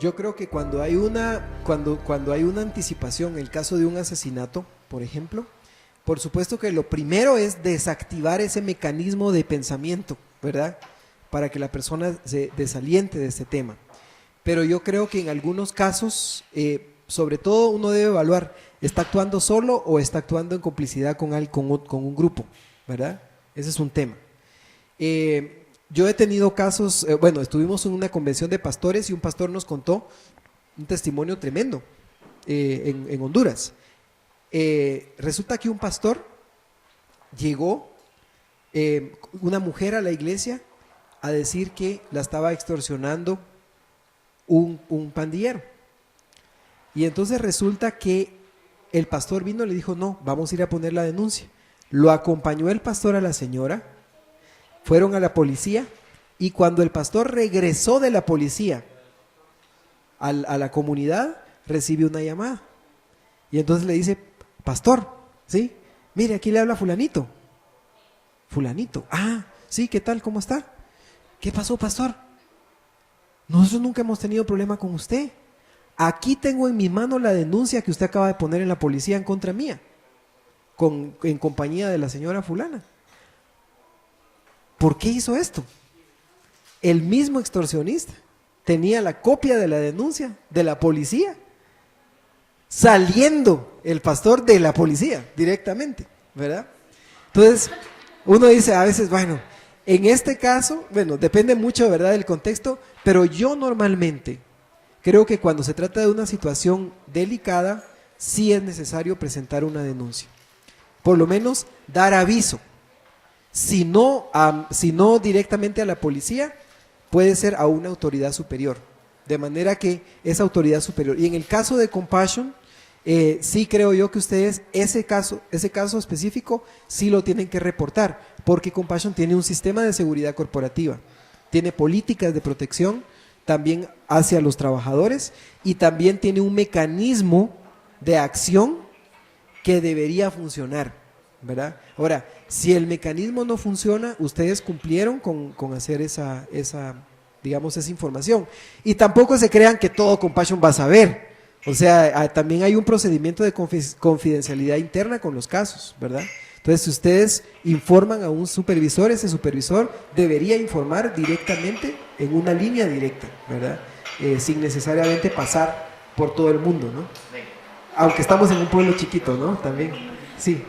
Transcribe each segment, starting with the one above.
Yo creo que cuando hay cuando hay una anticipación, en el caso de un asesinato, por ejemplo, por supuesto que lo primero es desactivar ese mecanismo de pensamiento, ¿verdad? Para que la persona se desaliente de este tema. Pero yo creo que en algunos casos, sobre todo uno debe evaluar, ¿está actuando solo o está actuando en complicidad con un grupo? ¿Verdad? Ese es un tema. Yo he tenido casos, bueno, estuvimos en una convención de pastores y un pastor nos contó un testimonio tremendo en Honduras. Resulta que un pastor llegó, una mujer a la iglesia a decir que la estaba extorsionando un pandillero. Y entonces resulta que el pastor vino y le dijo, no, vamos a ir a poner la denuncia. Lo acompañó el pastor a la señora, fueron a la policía y cuando el pastor regresó de la policía a la comunidad, recibe una llamada. Y entonces le dice, pastor, ¿sí? Mire, aquí le habla fulanito. Fulanito, sí, ¿qué tal? ¿Cómo está? ¿Qué pasó, pastor? Nosotros nunca hemos tenido problema con usted. Aquí tengo en mi mano la denuncia que usted acaba de poner en la policía en contra mía, en compañía de la señora fulana. ¿Por qué hizo esto? El mismo extorsionista tenía la copia de la denuncia de la policía, saliendo el pastor de la policía directamente, ¿verdad? Entonces, uno dice a veces, bueno, en este caso, bueno, depende mucho, ¿verdad?, del contexto, pero yo normalmente creo que cuando se trata de una situación delicada, sí es necesario presentar una denuncia. Por lo menos dar aviso. Si no directamente a la policía, puede ser a una autoridad superior. De manera que esa autoridad superior. Y en el caso de Compassion, sí creo yo que ustedes ese caso específico sí lo tienen que reportar, porque Compassion tiene un sistema de seguridad corporativa, tiene políticas de protección también hacia los trabajadores y también tiene un mecanismo de acción que debería funcionar, ¿verdad? Ahora, si el mecanismo no funciona, ustedes cumplieron con hacer esa información. Y tampoco se crean que todo Compassion va a saber. O sea, también hay un procedimiento de confidencialidad interna con los casos, ¿verdad? Entonces, si ustedes informan a un supervisor, ese supervisor debería informar directamente en una línea directa, ¿verdad? Sin necesariamente pasar por todo el mundo, ¿no? Aunque estamos en un pueblo chiquito, ¿no? También, sí.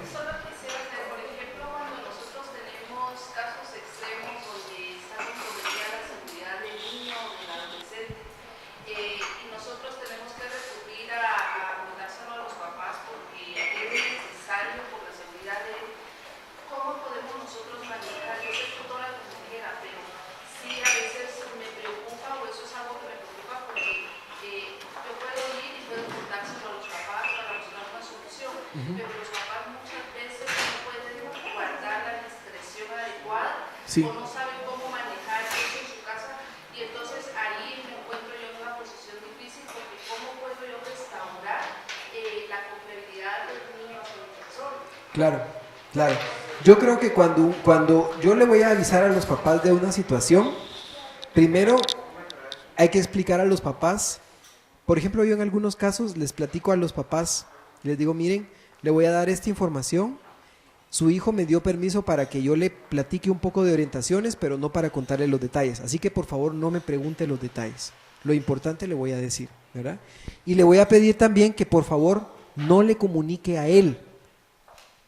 Pero los papás muchas veces no pueden guardar la discreción adecuada, Sí. o no saben cómo manejar eso en su casa, y entonces ahí me encuentro yo en una posición difícil, porque ¿cómo puedo yo restaurar la confiabilidad del niño hacia el profesor? Claro, claro. Yo creo que cuando yo le voy a avisar a los papás de una situación, primero hay que explicar a los papás. Por ejemplo, yo en algunos casos les platico a los papás, les digo, miren, le voy a dar esta información, su hijo me dio permiso para que yo le platique un poco de orientaciones, pero no para contarle los detalles, así que por favor no me pregunte los detalles, lo importante le voy a decir, ¿verdad? Y le voy a pedir también que por favor no le comunique a él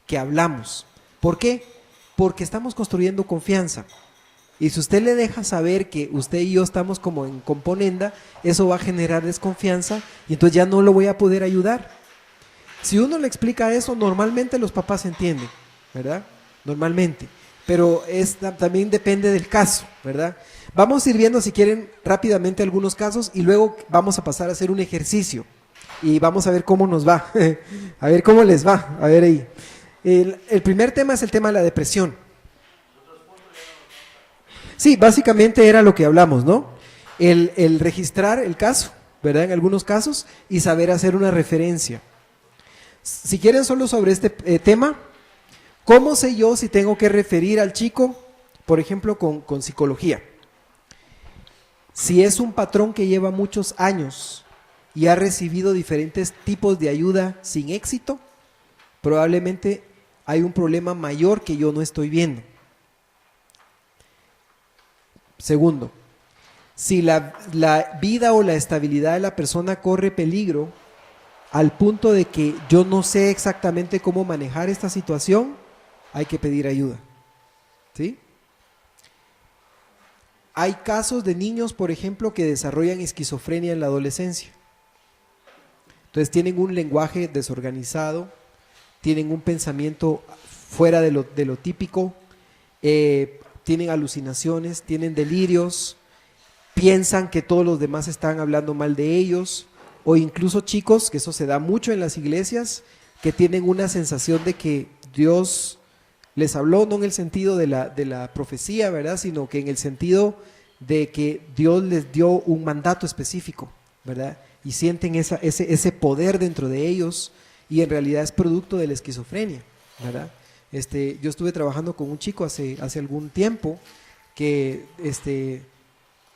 que hablamos. ¿Por qué? Porque estamos construyendo confianza. Y si usted le deja saber que usted y yo estamos como en componenda, eso va a generar desconfianza y entonces ya no lo voy a poder ayudar. Si uno le explica eso, normalmente los papás entienden, ¿verdad? Normalmente. Pero también depende del caso, ¿verdad? Vamos a ir viendo, si quieren, rápidamente algunos casos y luego vamos a pasar a hacer un ejercicio. Y vamos a ver cómo nos va, a ver cómo les va, a ver ahí. El primer tema es el tema de la depresión. Sí, básicamente era lo que hablamos, ¿no? El registrar el caso, ¿verdad? En algunos casos, y saber hacer una referencia. Si quieren solo sobre este tema, ¿cómo sé yo si tengo que referir al chico, por ejemplo, con psicología? Si es un patrón que lleva muchos años y ha recibido diferentes tipos de ayuda sin éxito, probablemente hay un problema mayor que yo no estoy viendo. Segundo, si la vida o la estabilidad de la persona corre peligro al punto de que yo no sé exactamente cómo manejar esta situación, hay que pedir ayuda. ¿Sí? Hay casos de niños, por ejemplo, que desarrollan esquizofrenia en la adolescencia. Entonces tienen un lenguaje desorganizado, tienen un pensamiento fuera de lo típico, tienen alucinaciones, tienen delirios, piensan que todos los demás están hablando mal de ellos, o incluso chicos, que eso se da mucho en las iglesias, que tienen una sensación de que Dios les habló, no en el sentido de la profecía, ¿verdad?, sino que en el sentido de que Dios les dio un mandato específico, ¿verdad?, y sienten ese poder dentro de ellos, y en realidad es producto de la esquizofrenia, ¿verdad? Yo estuve trabajando con un chico hace algún tiempo que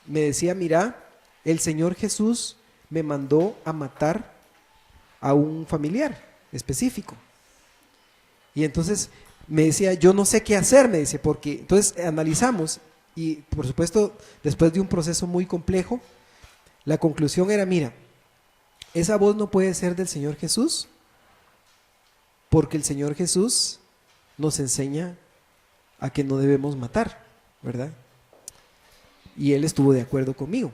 me decía, mira, el Señor Jesús me mandó a matar a un familiar específico. Y entonces me decía, yo no sé qué hacer, me dice, porque entonces analizamos y por supuesto después de un proceso muy complejo, la conclusión era, mira, esa voz no puede ser del Señor Jesús, porque el Señor Jesús nos enseña a que no debemos matar, ¿verdad? Y él estuvo de acuerdo conmigo.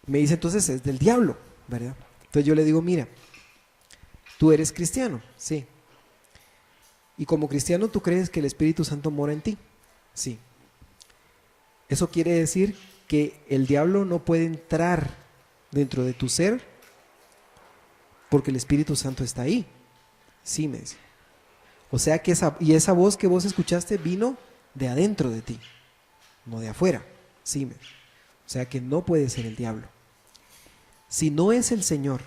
Me dice, entonces es del diablo, ¿verdad? Entonces yo le digo, mira, ¿tú eres cristiano? Sí. Y como cristiano, ¿tú crees que el Espíritu Santo mora en ti? Sí. Eso quiere decir que el diablo no puede entrar dentro de tu ser porque el Espíritu Santo está ahí. Sí, me dice. O sea que esa voz que vos escuchaste vino de adentro de ti, no de afuera. Sí, me dice. O sea que no puede ser el diablo. Si no es el Señor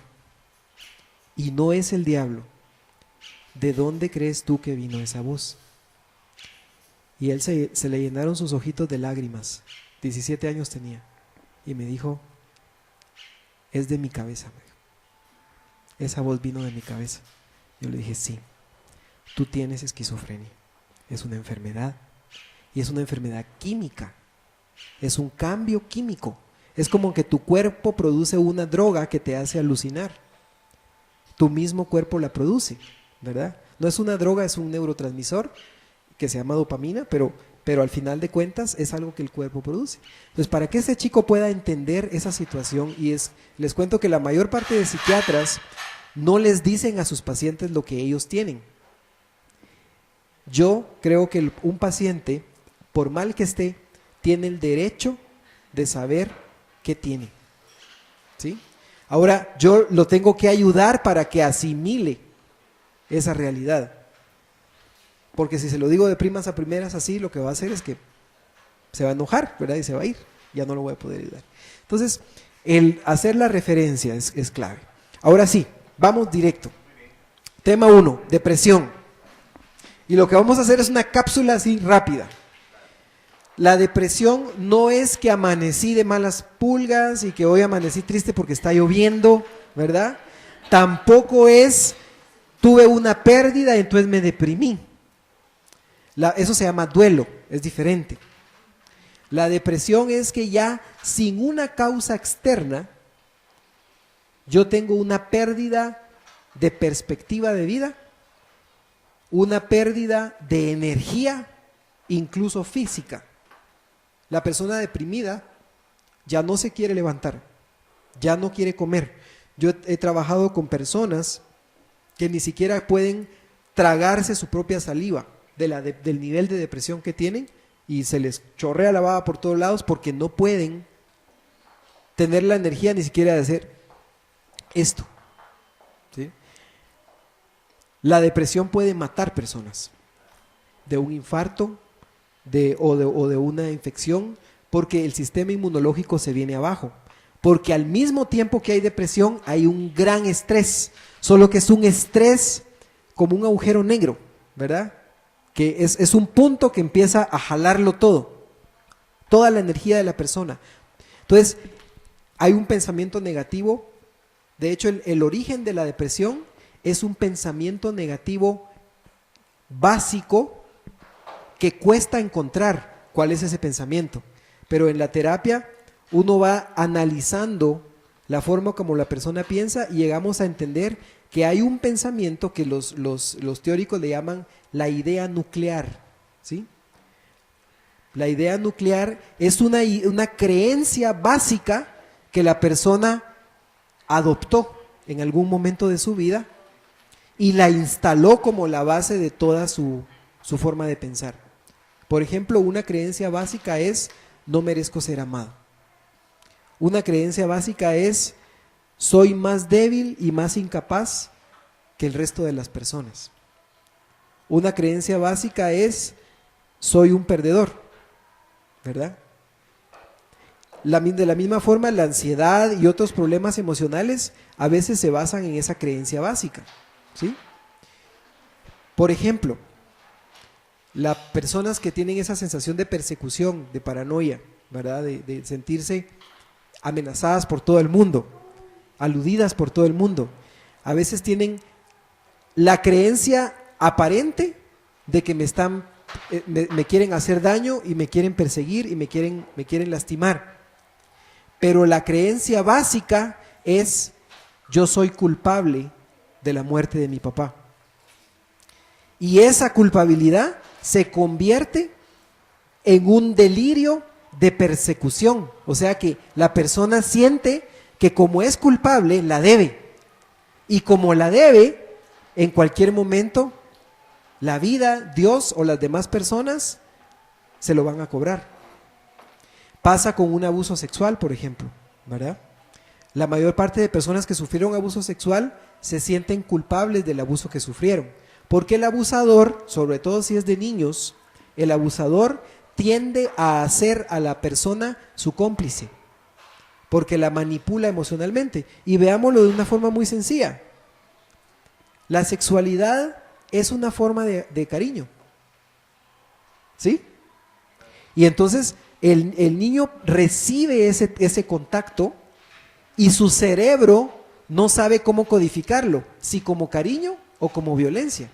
y no es el diablo, ¿de dónde crees tú que vino esa voz? Y él se le llenaron sus ojitos de lágrimas. 17 años tenía. Y me dijo, es de mi cabeza. Me dijo. Esa voz vino de mi cabeza. Yo le dije, sí, tú tienes esquizofrenia. Es una enfermedad. Y es una enfermedad química. Es un cambio químico. Es como que tu cuerpo produce una droga que te hace alucinar. Tu mismo cuerpo la produce, ¿verdad? No es una droga, es un neurotransmisor que se llama dopamina, pero al final de cuentas es algo que el cuerpo produce. Entonces, para que ese chico pueda entender esa situación, les cuento que la mayor parte de psiquiatras no les dicen a sus pacientes lo que ellos tienen. Yo creo que un paciente, por mal que esté, tiene el derecho de saber qué tiene. ¿Sí? Ahora, yo lo tengo que ayudar para que asimile esa realidad. Porque si se lo digo de primas a primeras así, lo que va a hacer es que se va a enojar, ¿verdad? Y se va a ir. Ya no lo voy a poder ayudar. Entonces, el hacer la referencia es clave. Ahora sí, vamos directo. Tema 1, depresión. Y lo que vamos a hacer es una cápsula así rápida. La depresión no es que amanecí de malas pulgas y que hoy amanecí triste porque está lloviendo, ¿verdad? Tampoco es tuve una pérdida y entonces me deprimí. Eso se llama duelo, es diferente. La depresión es que ya sin una causa externa yo tengo una pérdida de perspectiva de vida, una pérdida de energía, incluso física. La persona deprimida ya no se quiere levantar, ya no quiere comer. Yo he trabajado con personas que ni siquiera pueden tragarse su propia saliva del nivel de depresión que tienen y se les chorrea la baba por todos lados porque no pueden tener la energía ni siquiera de hacer esto. ¿Sí? La depresión puede matar personas de un infarto o de una infección porque el sistema inmunológico se viene abajo. Porque al mismo tiempo que hay depresión hay un gran estrés, solo que es un estrés como un agujero negro, ¿verdad? Que es un punto que empieza a jalarlo todo, toda la energía de la persona. Entonces, hay un pensamiento negativo. De hecho, el origen de la depresión es un pensamiento negativo básico que cuesta encontrar cuál es ese pensamiento. Pero en la terapia uno va analizando la forma como la persona piensa y llegamos a entender que hay un pensamiento que los teóricos le llaman la idea nuclear, ¿sí? La idea nuclear es una creencia básica que la persona adoptó en algún momento de su vida y la instaló como la base de toda su forma de pensar. Por ejemplo, una creencia básica es: no merezco ser amado. Una creencia básica es: soy más débil y más incapaz que el resto de las personas. Una creencia básica es: soy un perdedor, ¿verdad? De la misma forma, la ansiedad y otros problemas emocionales a veces se basan en esa creencia básica, ¿sí? Por ejemplo, las personas que tienen esa sensación de persecución, de paranoia, ¿verdad? De sentirse amenazadas por todo el mundo, aludidas por todo el mundo, a veces tienen la creencia aparente de que me quieren hacer daño y me quieren perseguir y me quieren lastimar. Pero la creencia básica es: yo soy culpable de la muerte de mi papá. Y esa culpabilidad se convierte en un delirio de persecución. O sea que la persona siente que como es culpable, la debe. Y como la debe, en cualquier momento, la vida, Dios o las demás personas se lo van a cobrar. Pasa con un abuso sexual, por ejemplo, ¿verdad? La mayor parte de personas que sufrieron abuso sexual se sienten culpables del abuso que sufrieron. Porque el abusador, sobre todo si es de niños, el abusador tiende a hacer a la persona su cómplice, porque la manipula emocionalmente. Y veámoslo de una forma muy sencilla. La sexualidad es una forma de cariño, ¿sí? Y entonces el niño recibe ese contacto y su cerebro no sabe cómo codificarlo, si como cariño o como violencia.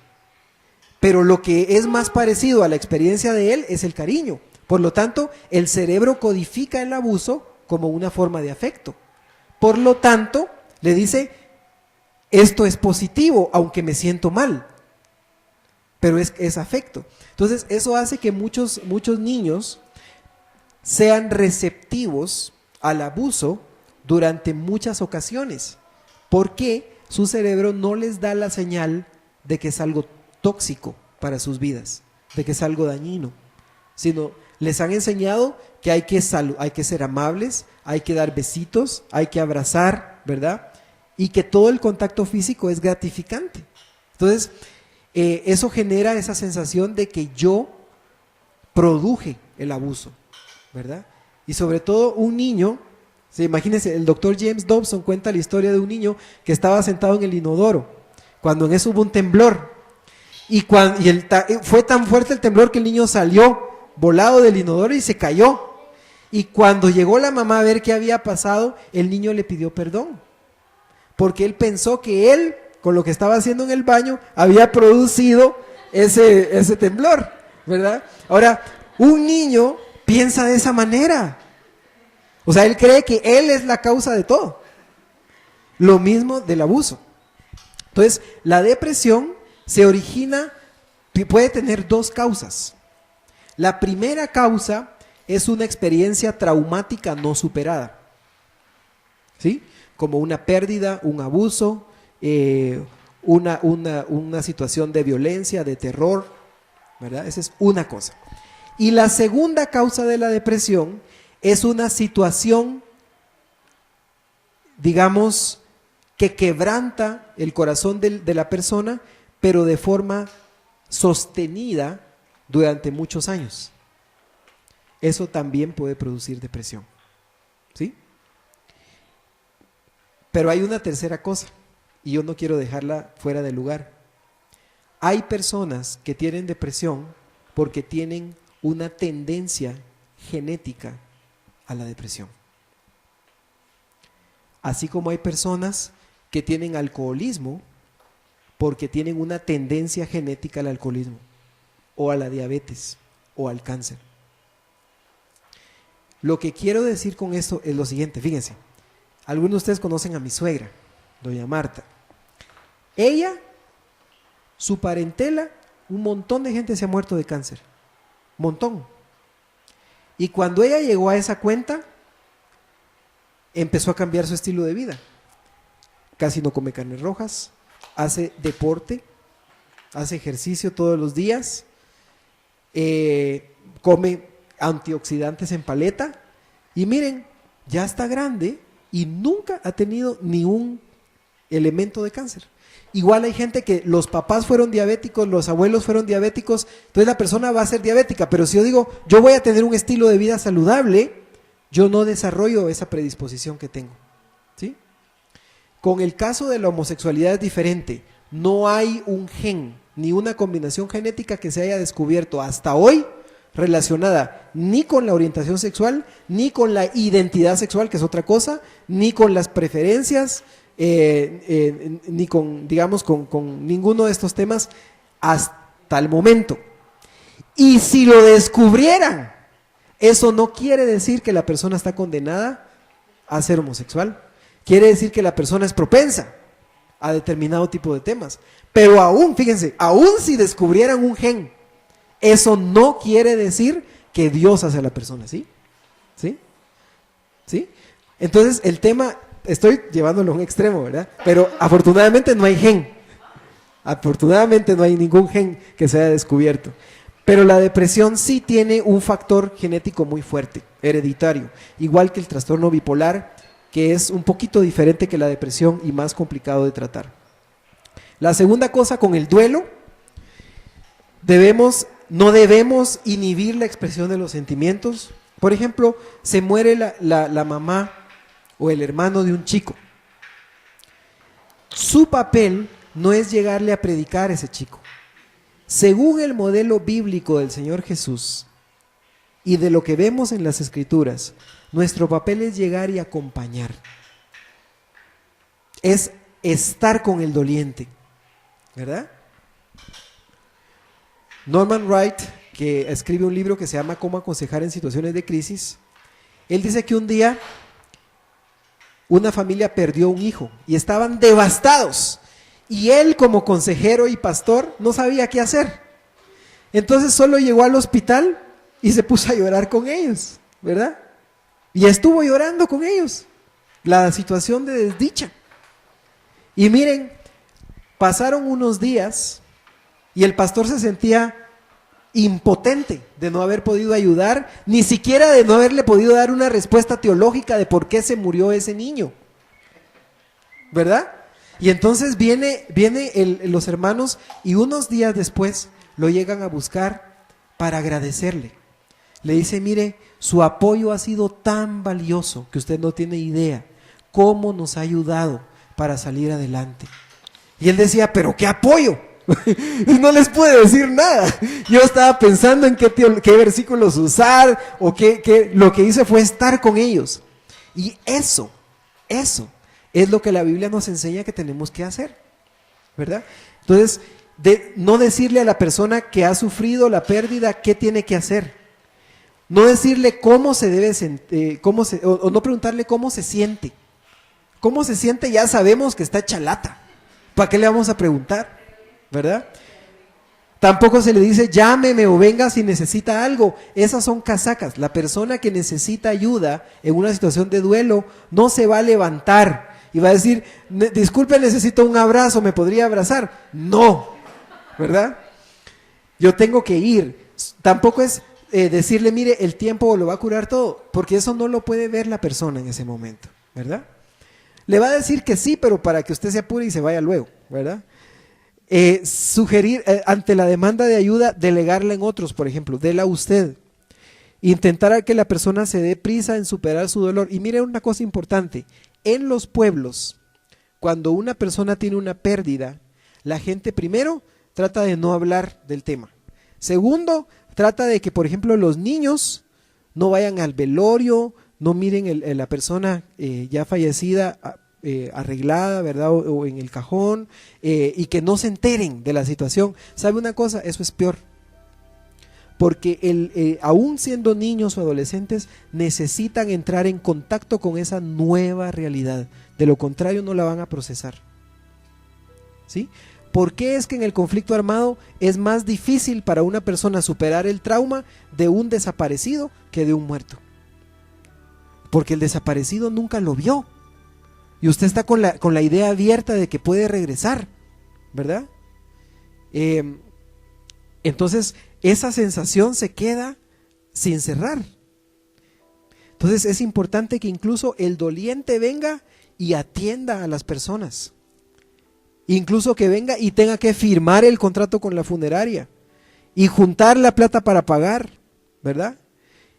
Pero lo que es más parecido a la experiencia de él es el cariño. Por lo tanto, el cerebro codifica el abuso como una forma de afecto. Por lo tanto, le dice: esto es positivo, aunque me siento mal. Pero es afecto. Entonces, eso hace que muchos niños sean receptivos al abuso durante muchas ocasiones, porque su cerebro no les da la señal de que es algo tóxico para sus vidas, de que es algo dañino, sino les han enseñado que hay que ser amables, hay que dar besitos, hay que abrazar, ¿verdad? Y que todo el contacto físico es gratificante. Entonces, eso genera esa sensación de que yo produje el abuso, ¿verdad? Y sobre todo un niño, ¿sí? Imagínense, el doctor James Dobson cuenta la historia de un niño que estaba sentado en el inodoro, cuando en eso hubo un temblor, fue tan fuerte el temblor que el niño salió volado del inodoro y se cayó. Y cuando llegó la mamá a ver qué había pasado, el niño le pidió perdón, porque él pensó que él, con lo que estaba haciendo en el baño, había producido ese temblor, ¿verdad? Ahora, un niño piensa de esa manera. O sea, él cree que él es la causa de todo. Lo mismo del abuso. Entonces, la depresión puede tener dos causas. La primera causa es una experiencia traumática no superada, ¿sí? Como una pérdida, un abuso, una situación de violencia, de terror, ¿verdad? Esa es una cosa. Y la segunda causa de la depresión es una situación, digamos, que quebranta el corazón de la persona, pero de forma sostenida durante muchos años. Eso también puede producir depresión, ¿sí? Pero hay una tercera cosa, y yo no quiero dejarla fuera de lugar. Hay personas que tienen depresión porque tienen una tendencia genética a la depresión. Así como hay personas que tienen alcoholismo porque tienen una tendencia genética al alcoholismo, o a la diabetes, o al cáncer. Lo que quiero decir con esto es lo siguiente, fíjense, algunos de ustedes conocen a mi suegra, doña Marta. Ella, su parentela, un montón de gente se ha muerto de cáncer, montón. Y cuando ella llegó a esa cuenta, empezó a cambiar su estilo de vida. Casi no come carnes rojas, hace deporte, hace ejercicio todos los días, come antioxidantes en paleta, y miren, ya está grande y nunca ha tenido ni un elemento de cáncer. Igual hay gente que los papás fueron diabéticos, los abuelos fueron diabéticos, entonces la persona va a ser diabética, pero si yo digo, yo voy a tener un estilo de vida saludable, yo no desarrollo esa predisposición que tengo, ¿sí? Con el caso de la homosexualidad es diferente, no hay un gen, ni una combinación genética que se haya descubierto hasta hoy relacionada ni con la orientación sexual, ni con la identidad sexual, que es otra cosa, ni con las preferencias, ni con, digamos, con ninguno de estos temas hasta el momento. Y si lo descubrieran, eso no quiere decir que la persona está condenada a ser homosexual. Quiere decir que la persona es propensa a determinado tipo de temas. Pero aún, fíjense, aún si descubrieran un gen, eso no quiere decir que Dios hace a la persona, ¿sí? ¿Sí? ¿Sí? Entonces el tema, estoy llevándolo a un extremo, ¿verdad? Pero afortunadamente no hay gen. Afortunadamente no hay ningún gen que se haya descubierto. Pero la depresión sí tiene un factor genético muy fuerte, hereditario, igual que el trastorno bipolar, que es un poquito diferente que la depresión y más complicado de tratar. La segunda cosa, con el duelo, no debemos inhibir la expresión de los sentimientos. Por ejemplo, se muere la mamá o el hermano de un chico. Su papel no es llegarle a predicar a ese chico. Según el modelo bíblico del Señor Jesús y de lo que vemos en las Escrituras, nuestro papel es llegar y acompañar. Es estar con el doliente, ¿verdad? Norman Wright, que escribe un libro que se llama Cómo aconsejar en situaciones de crisis, él dice que un día una familia perdió un hijo y estaban devastados. Y él, como consejero y pastor, no sabía qué hacer. Entonces solo llegó al hospital y se puso a llorar con ellos, ¿verdad? Y estuvo llorando con ellos la situación de desdicha. Y miren, pasaron unos días y el pastor se sentía impotente de no haber podido ayudar, ni siquiera de no haberle podido dar una respuesta teológica de por qué se murió ese niño, ¿verdad? Y entonces viene los hermanos y unos días después lo llegan a buscar para agradecerle. Le dice, mire, su apoyo ha sido tan valioso que usted no tiene idea cómo nos ha ayudado para salir adelante. Y él decía, pero ¿qué apoyo? No les pude decir nada. Yo estaba pensando en qué versículos usar o lo que hice fue estar con ellos. Y eso es lo que la Biblia nos enseña que tenemos que hacer, ¿verdad? Entonces, no decirle a la persona que ha sufrido la pérdida qué tiene que hacer. No decirle cómo se debe sentir, o no preguntarle cómo se siente. ¿Cómo se siente? Ya sabemos que está hecha lata. ¿Para qué le vamos a preguntar? ¿Verdad? Tampoco se le dice llámeme o venga si necesita algo. Esas son casacas. La persona que necesita ayuda en una situación de duelo no se va a levantar y va a decir, disculpe, necesito un abrazo, ¿me podría abrazar? No, ¿verdad? Yo tengo que ir. Tampoco es decirle, mire, el tiempo lo va a curar todo, porque eso no lo puede ver la persona en ese momento, ¿verdad? Le va a decir que sí, pero para que usted se apure y se vaya luego, ¿verdad? Sugerir, ante la demanda de ayuda, delegarla en otros, por ejemplo, déla usted. Intentar que la persona se dé prisa en superar su dolor. Y mire una cosa importante, en los pueblos, cuando una persona tiene una pérdida, la gente primero trata de no hablar del tema. Segundo, trata de que, por ejemplo, los niños no vayan al velorio, no miren la persona ya fallecida arreglada, ¿verdad? O en el cajón, y que no se enteren de la situación. ¿Sabe una cosa? Eso es peor. Porque aún siendo niños o adolescentes, necesitan entrar en contacto con esa nueva realidad. De lo contrario, no la van a procesar. ¿Sí? ¿Por qué es que en el conflicto armado es más difícil para una persona superar el trauma de un desaparecido que de un muerto? Porque el desaparecido nunca lo vio. Y usted está con la idea abierta de que puede regresar, ¿verdad? Entonces, esa sensación se queda sin cerrar. Entonces, es importante que incluso el doliente venga y atienda a las personas. Incluso que venga y tenga que firmar el contrato con la funeraria y juntar la plata para pagar, ¿verdad?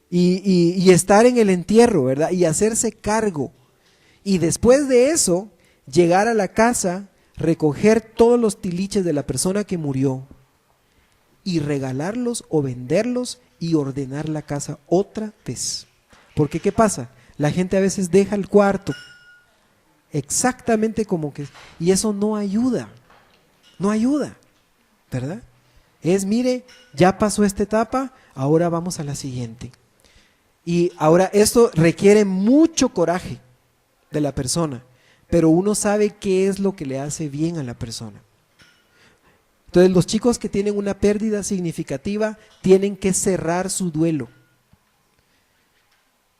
Y estar en el entierro, ¿verdad? Y hacerse cargo. Y después de eso, llegar a la casa, recoger todos los tiliches de la persona que murió y regalarlos o venderlos y ordenar la casa otra vez. Porque ¿qué pasa? La gente a veces deja el cuarto exactamente como que, y eso no ayuda, ¿verdad? Mire, ya pasó esta etapa, ahora vamos a la siguiente. Y ahora esto requiere mucho coraje de la persona, pero uno sabe qué es lo que le hace bien a la persona. Entonces los chicos que tienen una pérdida significativa tienen que cerrar su duelo.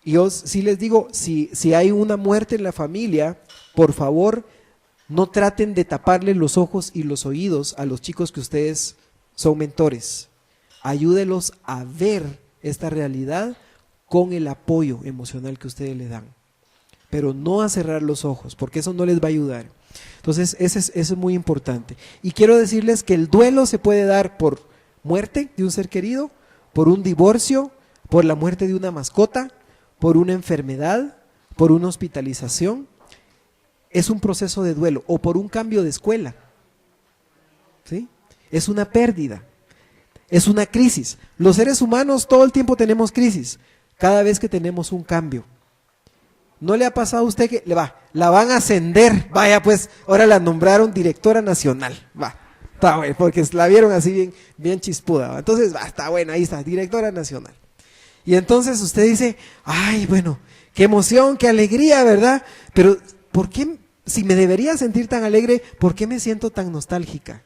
Y yo sí les digo, si hay una muerte en la familia, por favor, no traten de taparle los ojos y los oídos a los chicos que ustedes son mentores. Ayúdelos a ver esta realidad con el apoyo emocional que ustedes le dan. Pero no a cerrar los ojos, porque eso no les va a ayudar. Entonces, eso es muy importante. Y quiero decirles que el duelo se puede dar por muerte de un ser querido, por un divorcio, por la muerte de una mascota, por una enfermedad, por una hospitalización. Es un proceso de duelo, o por un cambio de escuela. ¿Sí? Es una pérdida, es una crisis. Los seres humanos todo el tiempo tenemos crisis, cada vez que tenemos un cambio. ¿No le ha pasado a usted que la van a ascender? Vaya pues, ahora la nombraron directora nacional. Está bueno, porque la vieron así bien chispuda. Entonces, está buena, ahí está, directora nacional. Y entonces usted dice, ay, bueno, qué emoción, qué alegría, ¿verdad? Pero, ¿por qué, si me debería sentir tan alegre, por qué me siento tan nostálgica?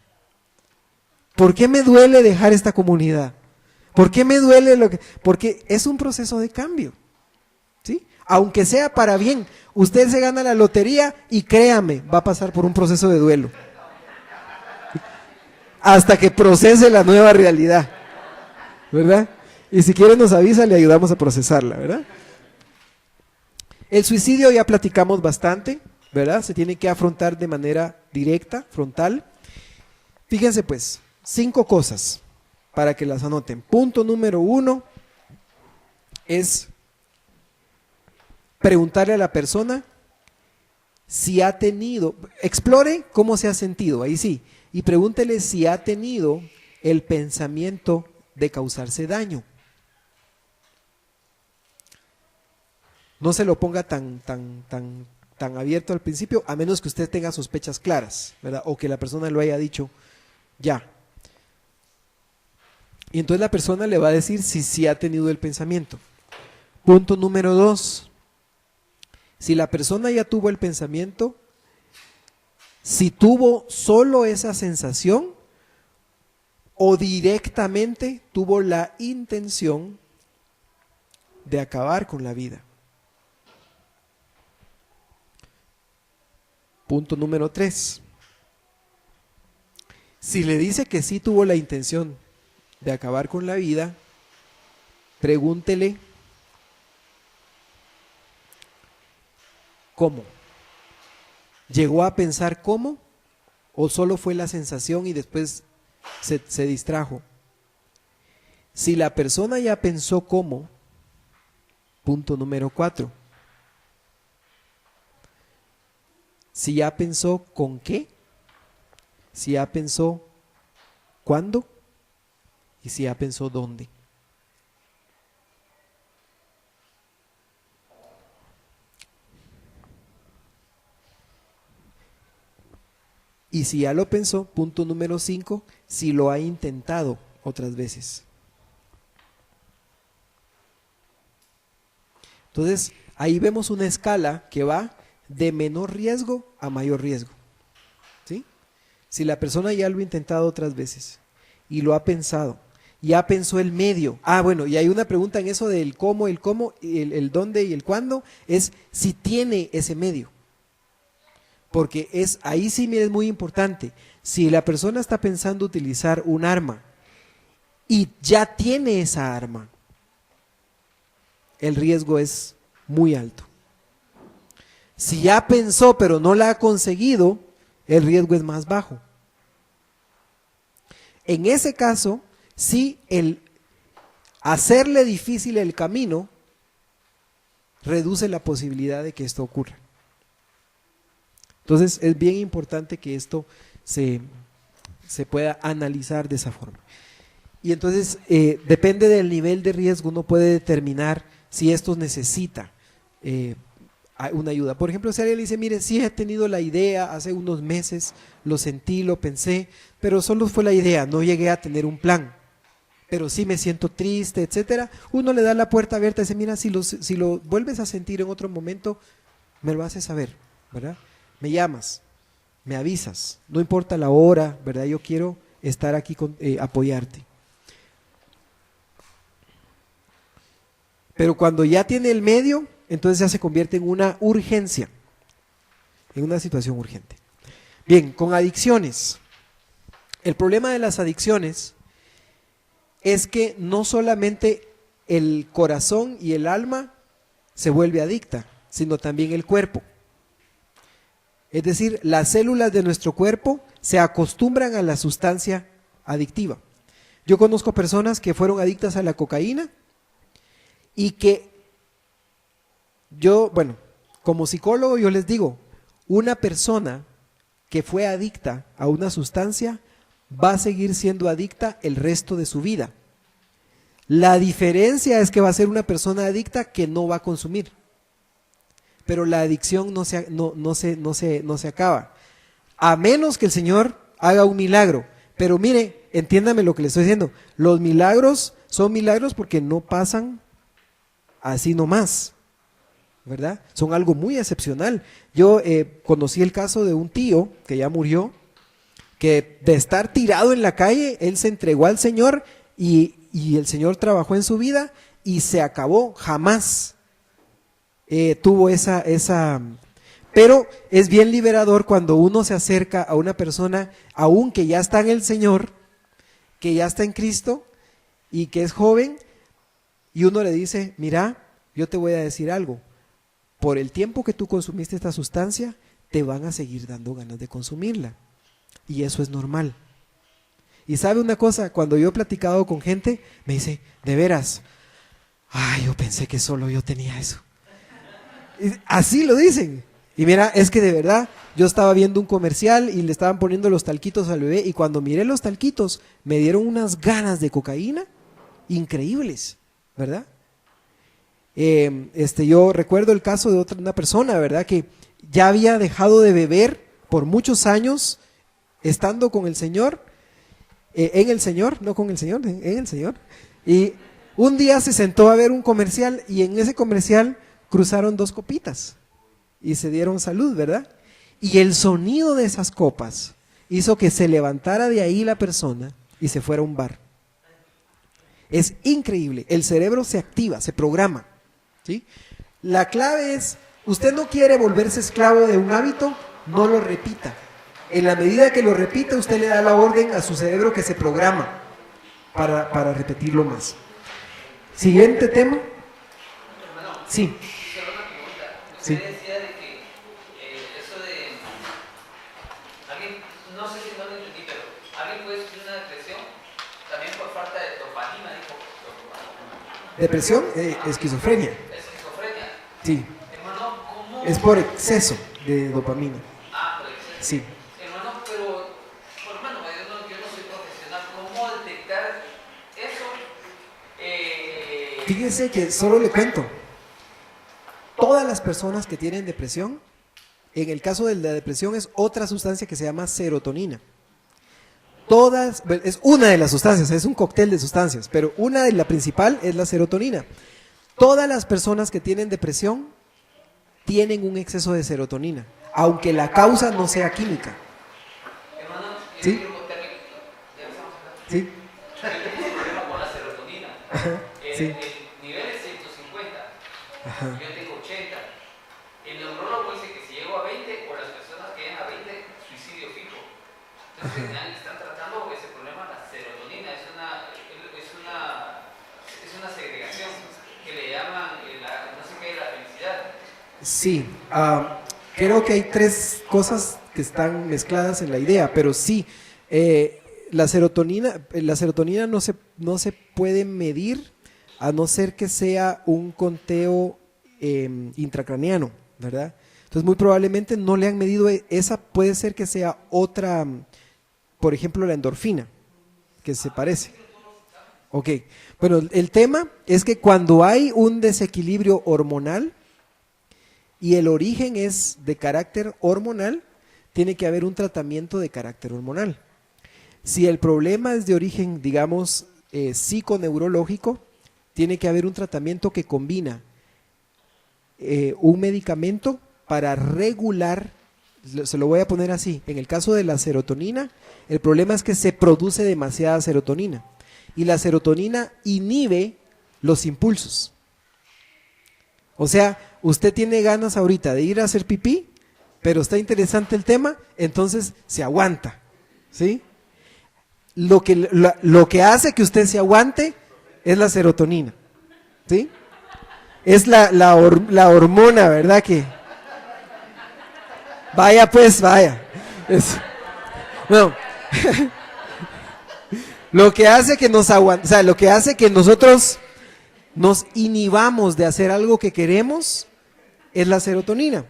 ¿Por qué me duele dejar esta comunidad? ¿Por qué me duele porque es un proceso de cambio, ¿sí? Aunque sea para bien, usted se gana la lotería y créame, va a pasar por un proceso de duelo. Hasta que procese la nueva realidad, ¿verdad? Y si quiere nos avisa, le ayudamos a procesarla, ¿verdad? El suicidio ya platicamos bastante, ¿verdad? Se tiene que afrontar de manera directa, frontal. Fíjense pues, 5 cosas para que las anoten. Punto número 1 es preguntarle a la persona si ha tenido, explore cómo se ha sentido, ahí sí, y pregúntele si ha tenido el pensamiento de causarse daño. No se lo ponga tan abierto al principio, a menos que usted tenga sospechas claras, ¿verdad? O que la persona lo haya dicho ya. Y entonces la persona le va a decir si sí ha tenido el pensamiento. Punto número 2. Si la persona ya tuvo el pensamiento, si tuvo solo esa sensación o directamente tuvo la intención de acabar con la vida. Punto número 3. Si le dice que sí tuvo la intención de acabar con la vida, pregúntele ¿cómo? ¿Llegó a pensar cómo? ¿O solo fue la sensación y después se distrajo? Si la persona ya pensó cómo, punto número 4. Si ya pensó con qué, si ya pensó cuándo y si ya pensó dónde. Y si ya lo pensó, punto número 5, si lo ha intentado otras veces. Entonces, ahí vemos una escala que va de menor riesgo a mayor riesgo. ¿Sí? Si la persona ya lo ha intentado otras veces y lo ha pensado, ya pensó el medio. Bueno, y hay una pregunta en eso del cómo, el dónde y el cuándo, es si tiene ese medio. Porque ahí sí me es muy importante. Si la persona está pensando utilizar un arma y ya tiene esa arma, el riesgo es muy alto. Si ya pensó pero no la ha conseguido, el riesgo es más bajo. En ese caso, sí, el hacerle difícil el camino reduce la posibilidad de que esto ocurra. Entonces es bien importante que esto se pueda analizar de esa forma. Y entonces depende del nivel de riesgo, uno puede determinar si esto necesita una ayuda. Por ejemplo, si alguien le dice, mire, sí he tenido la idea hace unos meses, lo sentí, lo pensé, pero solo fue la idea, no llegué a tener un plan, pero sí me siento triste, etcétera. Uno le da la puerta abierta y dice, mira, si lo vuelves a sentir en otro momento, me lo haces saber, ¿verdad? Me llamas, me avisas, no importa la hora, ¿verdad? Yo quiero estar aquí apoyarte. Pero cuando ya tiene el medio, entonces ya se convierte en una urgencia, en una situación urgente. Bien, con adicciones. El problema de las adicciones es que no solamente el corazón y el alma se vuelve adicta, sino también el cuerpo. Es decir, las células de nuestro cuerpo se acostumbran a la sustancia adictiva. Yo conozco personas que fueron adictas a la cocaína y que como psicólogo yo les digo, una persona que fue adicta a una sustancia va a seguir siendo adicta el resto de su vida. La diferencia es que va a ser una persona adicta que no va a consumir. Pero la adicción no se acaba, a menos que el Señor haga un milagro. Pero mire, entiéndame lo que le estoy diciendo, los milagros son milagros porque no pasan así nomás, ¿verdad? Son algo muy excepcional. Yo conocí el caso de un tío que ya murió, que de estar tirado en la calle, él se entregó al Señor y el Señor trabajó en su vida y se acabó, jamás tuvo esa, pero es bien liberador cuando uno se acerca a una persona, aún que ya está en el Señor, que ya está en Cristo y que es joven, y uno le dice, mira, yo te voy a decir algo, por el tiempo que tú consumiste esta sustancia, te van a seguir dando ganas de consumirla, y eso es normal. Y sabe una cosa, cuando yo he platicado con gente, me dice, de veras, yo pensé que solo yo tenía eso. Así lo dicen. Y mira, es que de verdad, yo estaba viendo un comercial y le estaban poniendo los talquitos al bebé y cuando miré los talquitos me dieron unas ganas de cocaína increíbles, ¿verdad? Yo recuerdo el caso de una persona, ¿verdad? Que ya había dejado de beber por muchos años estando con el Señor, en el Señor, no con el Señor, en el Señor. Y un día se sentó a ver un comercial y en ese comercial cruzaron 2 copitas y se dieron salud, ¿verdad? Y el sonido de esas copas hizo que se levantara de ahí la persona y se fuera a un bar. Es increíble, el cerebro se activa, se programa, ¿sí? La clave es, usted no quiere volverse esclavo de un hábito, no lo repita. En la medida que lo repite, usted le da la orden a su cerebro que se programa para repetirlo más. Siguiente tema. Sí. Usted decía de que eso de alguien, no sé si no lo entendí, pero alguien puede sufrir una depresión también por falta de dopamina, dijo. Depresión, esquizofrenia. Esquizofrenia. Sí. Hermano, ¿cómo? Es por exceso de dopamina. Por exceso. Sí. Hermano, pero, hermano, yo no soy profesional, ¿cómo detectar eso? Fíjese que solo le cuento. Todas las personas que tienen depresión En el caso de la depresión es otra sustancia que se llama serotonina. Es una de las sustancias, es un cóctel de sustancias, pero una de la principal es la serotonina. Todas las personas que tienen depresión tienen un exceso de serotonina, aunque la causa no sea química. Hermano, ¿Sí? quiero contarle, ya empezamos acá. ¿Sí? Yo tengo un problema con la serotonina. Sí. El nivel es 150, Ajá. yo tengo 80. El neurólogo dice que si llego a 20, o las personas que llegan a 20, suicidio fijo. Entonces están tratando ese problema, la serotonina, es una segregación que le llaman, no sé qué, la felicidad. Sí, creo que hay tres cosas que están mezcladas en la idea, pero sí, la serotonina no se puede medir a no ser que sea un conteo intracraneano, ¿verdad? Entonces muy probablemente no le han medido esa, puede ser que sea otra, por ejemplo la endorfina, que se parece. Ok, bueno, el tema es que cuando hay un desequilibrio hormonal y el origen es de carácter hormonal, tiene que haber un tratamiento de carácter hormonal. Si el problema es de origen, digamos, psiconeurológico, tiene que haber un tratamiento que combina un medicamento para regular, se lo voy a poner así, en el caso de la serotonina, el problema es que se produce demasiada serotonina y la serotonina inhibe los impulsos. O sea, usted tiene ganas ahorita de ir a hacer pipí, pero está interesante el tema, entonces se aguanta, ¿sí? Lo que hace que usted se aguante es la serotonina, ¿sí? Es la hormona, ¿verdad? Que vaya pues, vaya. No. Lo que hace que nos aguante, o sea, lo que hace que nosotros nos inhibamos de hacer algo que queremos es la serotonina,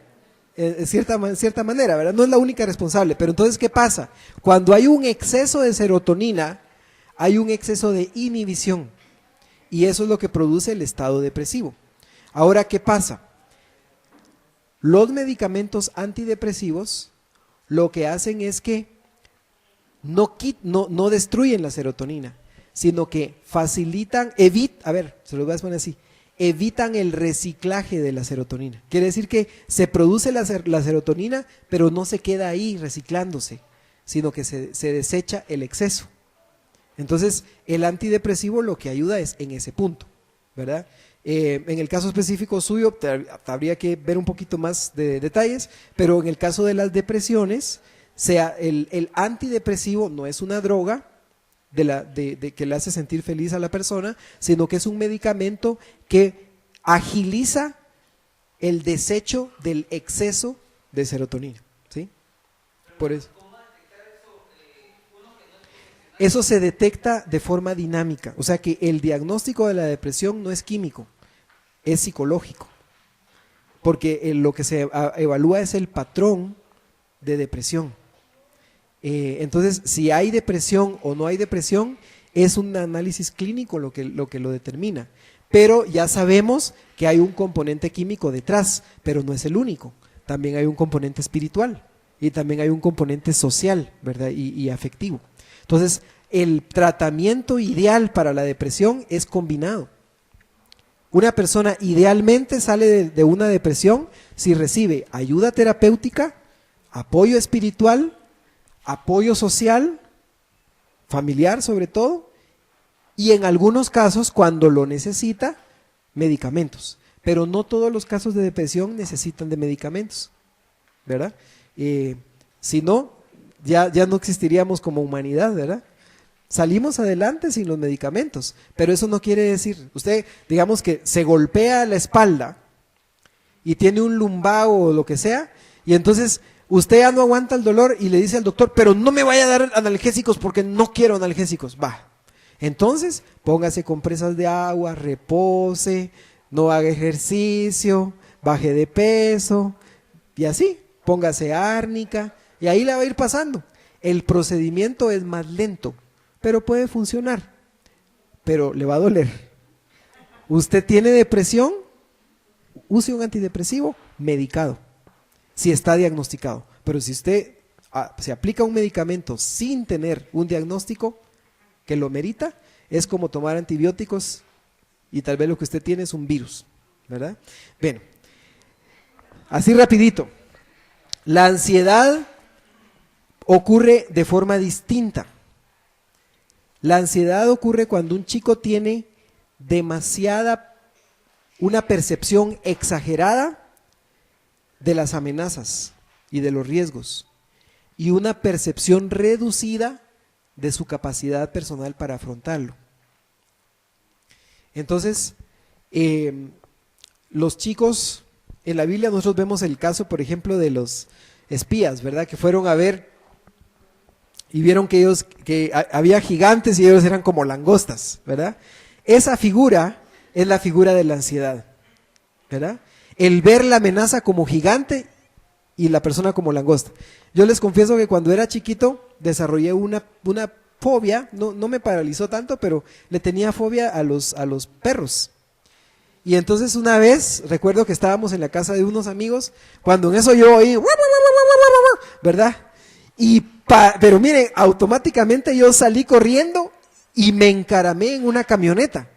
en cierta manera, ¿verdad? No es la única responsable, pero entonces, ¿qué pasa? Cuando hay un exceso de serotonina, hay un exceso de inhibición, y eso es lo que produce el estado depresivo. Ahora, ¿qué pasa? Los medicamentos antidepresivos lo que hacen es que no destruyen la serotonina, sino que facilitan, se lo voy a poner así, evitan el reciclaje de la serotonina. Quiere decir que se produce la serotonina, pero no se queda ahí reciclándose, sino que se desecha el exceso. Entonces, el antidepresivo lo que ayuda es en ese punto, ¿verdad? En el caso específico suyo, habría que ver un poquito más de detalles, pero en el caso de las depresiones, el antidepresivo no es una droga que le hace sentir feliz a la persona, sino que es un medicamento que agiliza el desecho del exceso de serotonina, ¿sí? Por eso. Eso se detecta de forma dinámica, o sea que el diagnóstico de la depresión no es químico, es psicológico, porque lo que se evalúa es el patrón de depresión. Entonces, si hay depresión o no hay depresión, es un análisis clínico lo que lo determina, pero ya sabemos que hay un componente químico detrás, pero no es el único, también hay un componente espiritual y también hay un componente social, ¿verdad? Y afectivo. Entonces, el tratamiento ideal para la depresión es combinado. Una persona idealmente sale de una depresión si recibe ayuda terapéutica, apoyo espiritual, apoyo social, familiar sobre todo, y en algunos casos, cuando lo necesita, medicamentos. Pero no todos los casos de depresión necesitan de medicamentos, ¿verdad? Si no, ya no existiríamos como humanidad, ¿verdad? Salimos adelante sin los medicamentos, pero eso no quiere decir, usted digamos que se golpea la espalda y tiene un lumbago o lo que sea, y entonces usted ya no aguanta el dolor y le dice al doctor, pero no me vaya a dar analgésicos porque no quiero analgésicos. Va, entonces póngase compresas de agua, repose, no haga ejercicio, baje de peso y así, póngase árnica y ahí le va a ir pasando. El procedimiento es más lento, pero puede funcionar, pero le va a doler. Usted tiene depresión, use un antidepresivo medicado. si está diagnosticado. Pero si usted se aplica un medicamento sin tener un diagnóstico que lo merita, es como tomar antibióticos y tal vez lo que usted tiene es un virus, ¿verdad? Bueno, así rapidito. La ansiedad ocurre de forma distinta. La ansiedad ocurre cuando un chico tiene una percepción exagerada de las amenazas y de los riesgos y una percepción reducida de su capacidad personal para afrontarlo. Entonces, los chicos, en la Biblia nosotros vemos el caso, por ejemplo, de los espías, ¿verdad? Que fueron a ver y vieron que había gigantes y ellos eran como langostas, ¿verdad? Esa figura es la figura de la ansiedad, ¿verdad? El ver la amenaza como gigante y la persona como langosta. Yo les confieso que cuando era chiquito desarrollé una fobia, no me paralizó tanto, pero le tenía fobia a los perros. Y entonces una vez, recuerdo que estábamos en la casa de unos amigos, cuando en eso yo oí, ¿verdad? Pero miren, automáticamente yo salí corriendo y me encaramé en una camioneta.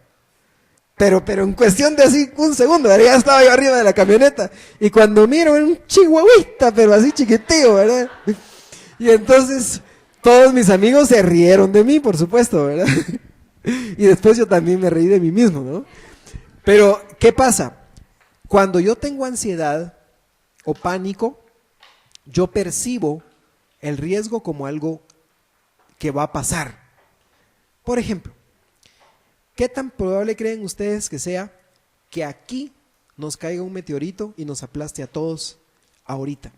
Pero en cuestión de así un segundo, ya estaba yo arriba de la camioneta. Y cuando miro, era un chihuahuita, pero así chiquitillo, ¿verdad? Y entonces todos mis amigos se rieron de mí, por supuesto, ¿verdad? Y después yo también me reí de mí mismo, ¿no? Pero, ¿qué pasa? Cuando yo tengo ansiedad o pánico, yo percibo el riesgo como algo que va a pasar. Por ejemplo, ¿qué tan probable creen ustedes que sea que aquí nos caiga un meteorito y nos aplaste a todos ahorita?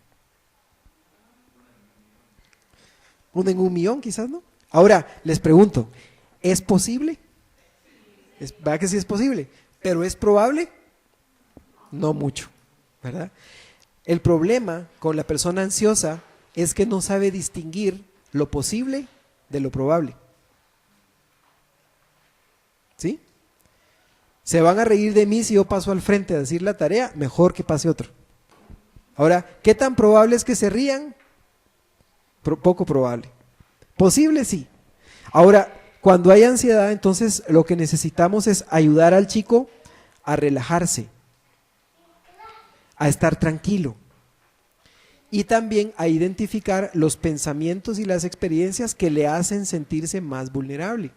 Uno en 1,000,000 quizás, ¿no? Ahora, les pregunto, ¿es posible? ¿Verdad que sí es posible? ¿Pero es probable? No mucho, ¿verdad? El problema con la persona ansiosa es que no sabe distinguir lo posible de lo probable. ¿Sí? Se van a reír de mí si yo paso al frente a decir la tarea, mejor que pase otro. Ahora, ¿qué tan probable es que se rían? Poco probable. ¿Posible? Sí. Ahora, cuando hay ansiedad, entonces lo que necesitamos es ayudar al chico a relajarse, a estar tranquilo y también a identificar los pensamientos y las experiencias que le hacen sentirse más vulnerable.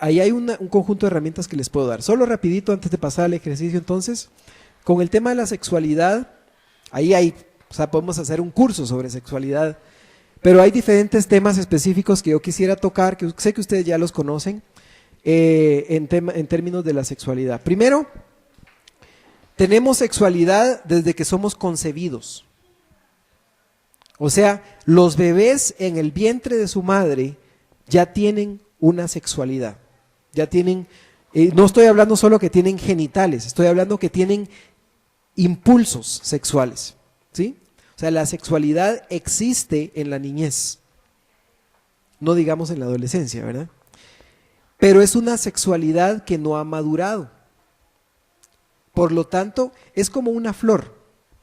Ahí hay un conjunto de herramientas que les puedo dar. Solo rapidito antes de pasar al ejercicio, entonces, con el tema de la sexualidad, podemos hacer un curso sobre sexualidad, pero hay diferentes temas específicos que yo quisiera tocar, que sé que ustedes ya los conocen, en términos de la sexualidad. Primero, tenemos sexualidad desde que somos concebidos. O sea, los bebés en el vientre de su madre ya tienen una sexualidad. Ya tienen, no estoy hablando solo que tienen genitales, estoy hablando que tienen impulsos sexuales, ¿sí? O sea, la sexualidad existe en la niñez, no digamos en la adolescencia, ¿verdad? Pero es una sexualidad que no ha madurado. Por lo tanto, es como una flor.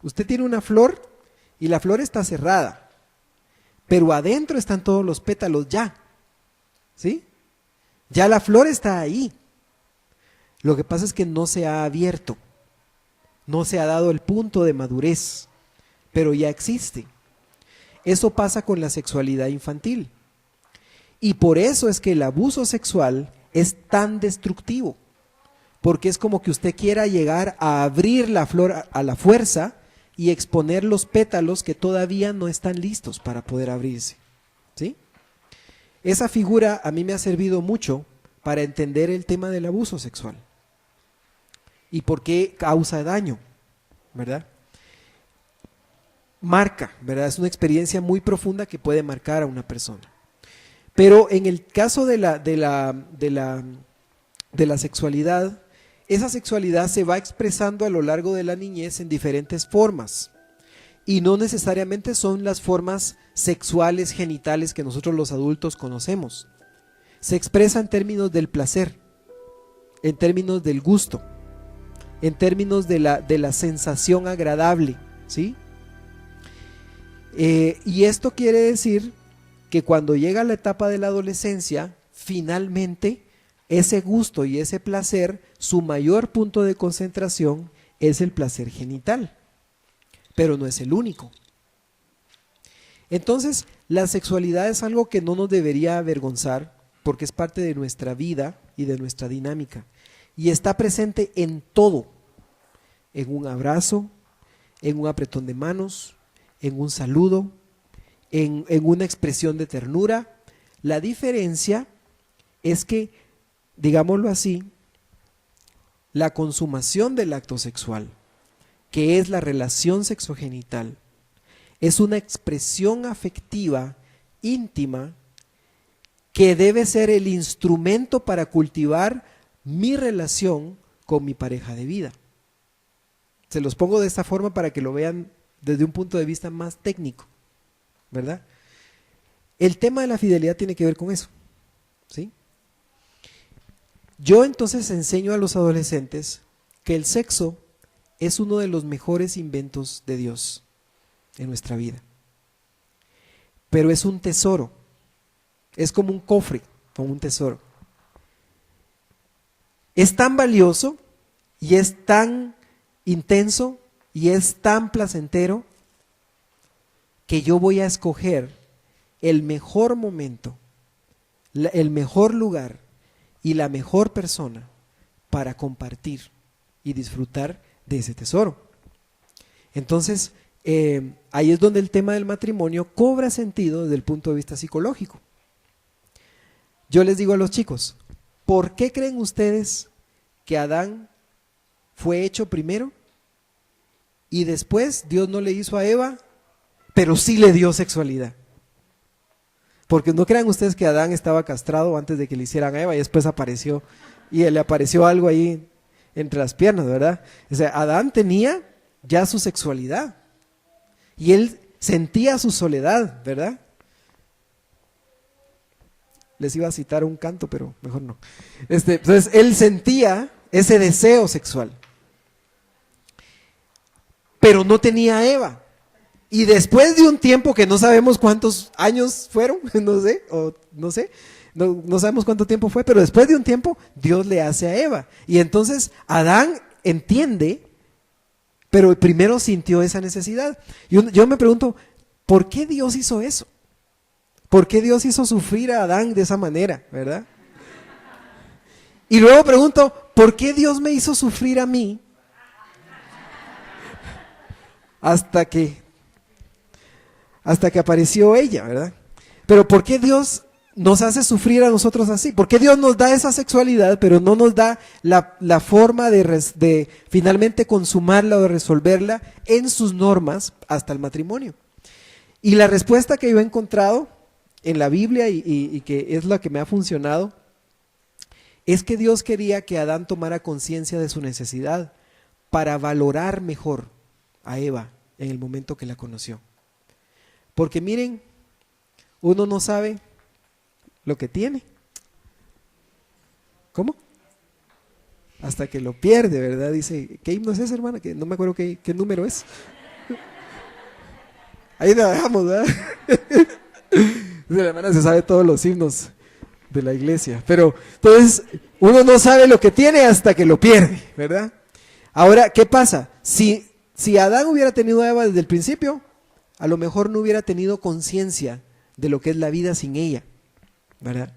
Usted tiene una flor y la flor está cerrada, pero adentro están todos los pétalos ya, ¿sí? Ya la flor está ahí. Lo que pasa es que no se ha abierto, no se ha dado el punto de madurez, pero ya existe. Eso pasa con la sexualidad infantil. Y por eso es que el abuso sexual es tan destructivo, porque es como que usted quiera llegar a abrir la flor a la fuerza y exponer los pétalos que todavía no están listos para poder abrirse, ¿sí? Esa figura a mí me ha servido mucho para entender el tema del abuso sexual y por qué causa daño, ¿verdad? Marca, ¿verdad? Es una experiencia muy profunda que puede marcar a una persona. Pero en el caso de la sexualidad, esa sexualidad se va expresando a lo largo de la niñez en diferentes formas. Y no necesariamente son las formas sexuales genitales que nosotros los adultos conocemos. Se expresa en términos del placer, en términos del gusto, en términos de la sensación agradable, ¿sí? Y esto quiere decir que cuando llega la etapa de la adolescencia, finalmente ese gusto y ese placer, su mayor punto de concentración es el placer genital, pero no es el único. Entonces, la sexualidad es algo que no nos debería avergonzar, porque es parte de nuestra vida y de nuestra dinámica, y está presente en todo, en un abrazo, en un apretón de manos, en un saludo, en una expresión de ternura. La diferencia es que, digámoslo así, la consumación del acto sexual, que es la relación sexogenital, es una expresión afectiva, íntima, que debe ser el instrumento para cultivar mi relación con mi pareja de vida. Se los pongo de esta forma para que lo vean desde un punto de vista más técnico, ¿verdad? El tema de la fidelidad tiene que ver con eso, ¿sí? Yo entonces enseño a los adolescentes que el sexo es uno de los mejores inventos de Dios en nuestra vida. Pero es un tesoro, es como un cofre, como un tesoro. Es tan valioso y es tan intenso y es tan placentero que yo voy a escoger el mejor momento, el mejor lugar y la mejor persona para compartir y disfrutar de ese tesoro. Entonces, ahí es donde el tema del matrimonio cobra sentido desde el punto de vista psicológico. Yo les digo a los chicos, ¿por qué creen ustedes que Adán fue hecho primero y después Dios no le hizo a Eva, pero sí le dio sexualidad? Porque no crean ustedes que Adán estaba castrado antes de que le hicieran a Eva y después apareció y le apareció algo ahí entre las piernas, ¿verdad? O sea, Adán tenía ya su sexualidad y él sentía su soledad, ¿verdad? Les iba a citar un canto, pero mejor no. Entonces él sentía ese deseo sexual, pero no tenía a Eva. Y después de un tiempo que no sabemos cuántos años fueron, no sabemos cuánto tiempo fue, pero después de un tiempo Dios le hace a Eva. Y entonces Adán entiende, pero primero sintió esa necesidad. Yo me pregunto, ¿por qué Dios hizo eso? ¿Por qué Dios hizo sufrir a Adán de esa manera, verdad? Y luego pregunto, ¿por qué Dios me hizo sufrir a mí? Hasta que apareció ella, ¿verdad? Pero ¿por qué Dios nos hace sufrir a nosotros así? ¿Por qué Dios nos da esa sexualidad, pero no nos da la forma de finalmente consumarla o de resolverla en sus normas hasta el matrimonio? Y la respuesta que yo he encontrado en la Biblia y que es la que me ha funcionado, es que Dios quería que Adán tomara conciencia de su necesidad para valorar mejor a Eva en el momento que la conoció. Porque miren, uno no sabe lo que tiene. ¿Cómo? Hasta que lo pierde, ¿verdad? Dice, ¿qué himno es ese, hermana? Que no me acuerdo qué número es. Ahí la dejamos, ¿verdad? La hermana se sabe todos los himnos de la iglesia. Pero, entonces, uno no sabe lo que tiene hasta que lo pierde, ¿verdad? Ahora, ¿qué pasa? Si Adán hubiera tenido a Eva desde el principio, a lo mejor no hubiera tenido conciencia de lo que es la vida sin ella, ¿verdad?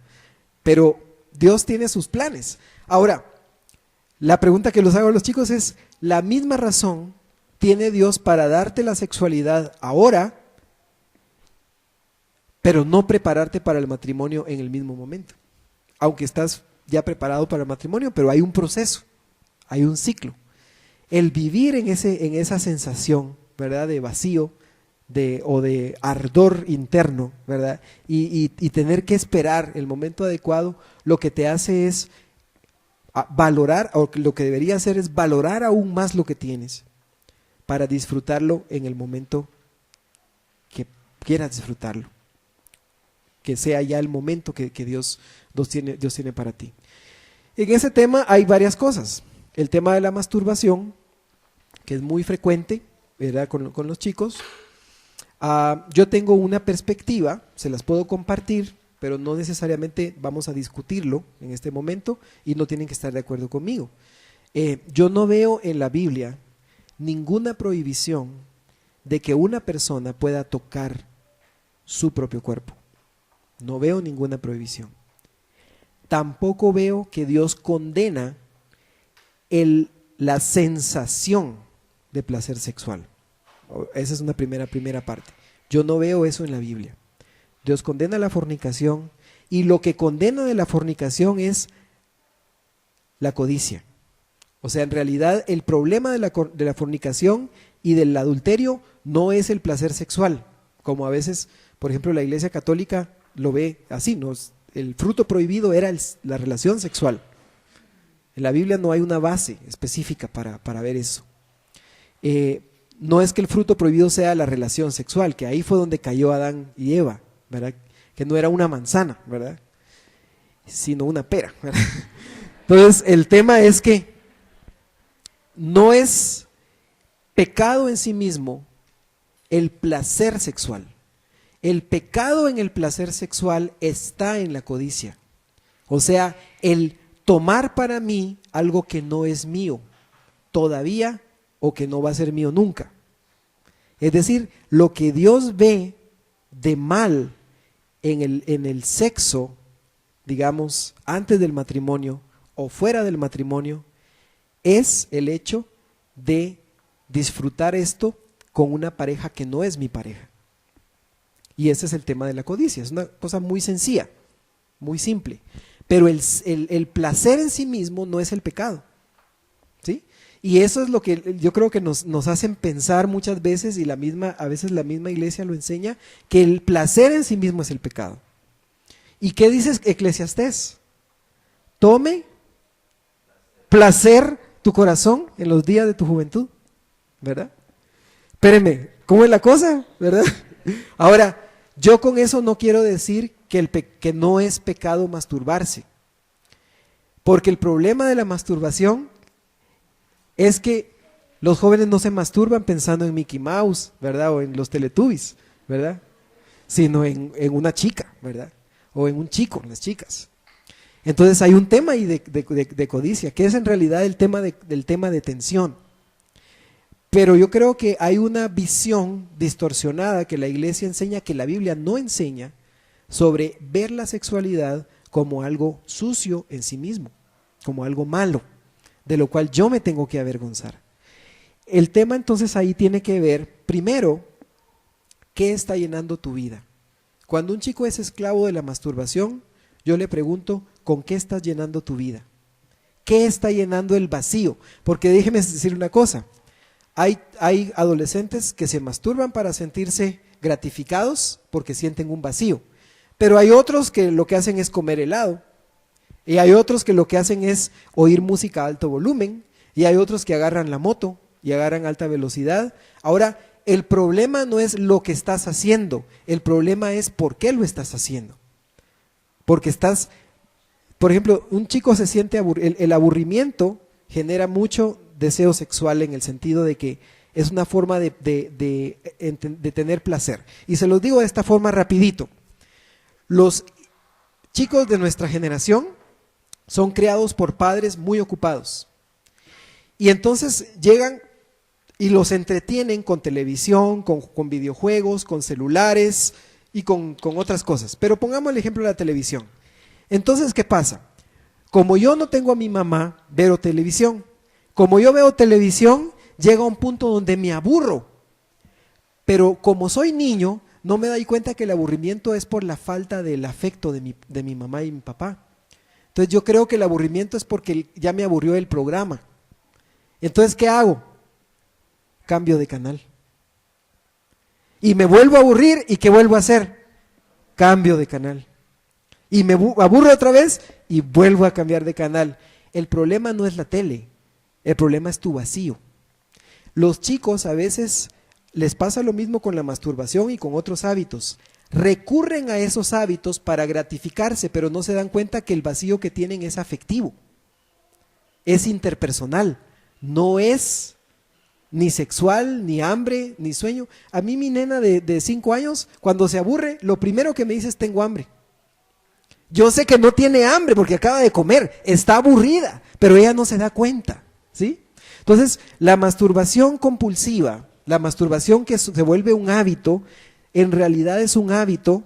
Pero Dios tiene sus planes. Ahora, la pregunta que les hago a los chicos es, ¿la misma razón tiene Dios para darte la sexualidad ahora, pero no prepararte para el matrimonio en el mismo momento? Aunque estás ya preparado para el matrimonio, pero hay un proceso, hay un ciclo. El vivir en esa sensación, ¿verdad?, de vacío, o de ardor interno, ¿verdad? Y tener que esperar el momento adecuado, lo que te hace es valorar, o lo que debería hacer es valorar aún más lo que tienes para disfrutarlo en el momento que quieras disfrutarlo, que sea ya el momento que Dios tiene para ti. En ese tema hay varias cosas. el tema de la masturbación, que es muy frecuente, ¿verdad? Con los chicos. Yo tengo una perspectiva, se las puedo compartir, pero no necesariamente vamos a discutirlo en este momento y no tienen que estar de acuerdo conmigo. Yo no veo en la Biblia ninguna prohibición de que una persona pueda tocar su propio cuerpo. No veo ninguna prohibición. Tampoco veo que Dios condena la sensación de placer sexual. Esa es una primera parte. Yo no veo eso en la Biblia. Dios condena la fornicación y lo que condena de la fornicación es la codicia. O sea, en realidad el problema de la fornicación y del adulterio no es el placer sexual, como a veces, por ejemplo, la Iglesia Católica lo ve así, ¿no? El fruto prohibido era la relación sexual. En la Biblia no hay una base específica para ver eso. No es que el fruto prohibido sea la relación sexual, que ahí fue donde cayó Adán y Eva, ¿verdad? Que no era una manzana, ¿verdad? Sino una pera, ¿verdad? Entonces, el tema es que no es pecado en sí mismo el placer sexual. El pecado en el placer sexual está en la codicia. O sea, el tomar para mí algo que no es mío todavía o que no va a ser mío nunca. Es decir, lo que Dios ve de mal en el sexo, digamos, antes del matrimonio o fuera del matrimonio, es el hecho de disfrutar esto con una pareja que no es mi pareja. Y ese es el tema de la codicia, es una cosa muy sencilla, muy simple. Pero el placer en sí mismo no es el pecado, ¿sí? Y eso es lo que yo creo que nos hacen pensar muchas veces, y a veces la misma iglesia lo enseña, que el placer en sí mismo es el pecado. ¿Y qué dice Eclesiastés? Tome placer tu corazón en los días de tu juventud, ¿verdad? Espérenme, ¿cómo es la cosa? ¿Verdad? Ahora, yo con eso no quiero decir que no es pecado masturbarse, porque el problema de la masturbación es que los jóvenes no se masturban pensando en Mickey Mouse, ¿verdad? O en los Teletubbies, ¿verdad? Sino en una chica, ¿verdad? O en un chico, las chicas. Entonces hay un tema ahí de codicia, que es en realidad el tema del tema de tensión. Pero yo creo que hay una visión distorsionada que la iglesia enseña, que la Biblia no enseña, sobre ver la sexualidad como algo sucio en sí mismo, como algo malo, de lo cual yo me tengo que avergonzar. El tema entonces ahí tiene que ver, primero, ¿qué está llenando tu vida? Cuando un chico es esclavo de la masturbación, yo le pregunto, ¿con qué estás llenando tu vida? ¿Qué está llenando el vacío? Porque déjeme decir una cosa, hay adolescentes que se masturban para sentirse gratificados porque sienten un vacío, pero hay otros que lo que hacen es comer helado, y hay otros que lo que hacen es oír música a alto volumen, y hay otros que agarran la moto y agarran alta velocidad. Ahora, el problema no es lo que estás haciendo, el problema es por qué lo estás haciendo. Porque por ejemplo, un chico se siente el aburrimiento genera mucho deseo sexual, en el sentido de que es una forma de tener placer. Y se los digo de esta forma rapidito. Los chicos de nuestra generación son criados por padres muy ocupados. Y entonces llegan y los entretienen con televisión, con videojuegos, con celulares y con otras cosas. Pero pongamos el ejemplo de la televisión. Entonces, ¿qué pasa? Como yo no tengo a mi mamá, veo televisión. Como yo veo televisión, llega a un punto donde me aburro. Pero como soy niño, no me doy cuenta que el aburrimiento es por la falta del afecto de mi mamá y mi papá. Entonces yo creo que el aburrimiento es porque ya me aburrió el programa. Entonces, ¿qué hago? Cambio de canal. Y me vuelvo a aburrir, ¿y qué vuelvo a hacer? Cambio de canal. Y me aburro otra vez y vuelvo a cambiar de canal. El problema no es la tele, el problema es tu vacío. Los chicos a veces les pasa lo mismo con la masturbación y con otros hábitos. Recurren a esos hábitos para gratificarse, pero no se dan cuenta que el vacío que tienen es afectivo. es interpersonal, no es ni sexual, ni hambre, ni sueño. A mí mi nena de 5 años, cuando se aburre, lo primero que me dice es tengo hambre. Yo sé que no tiene hambre porque acaba de comer, está aburrida, pero ella no se da cuenta, ¿sí? Entonces, la masturbación compulsiva, la masturbación que se vuelve un hábito, en realidad es un hábito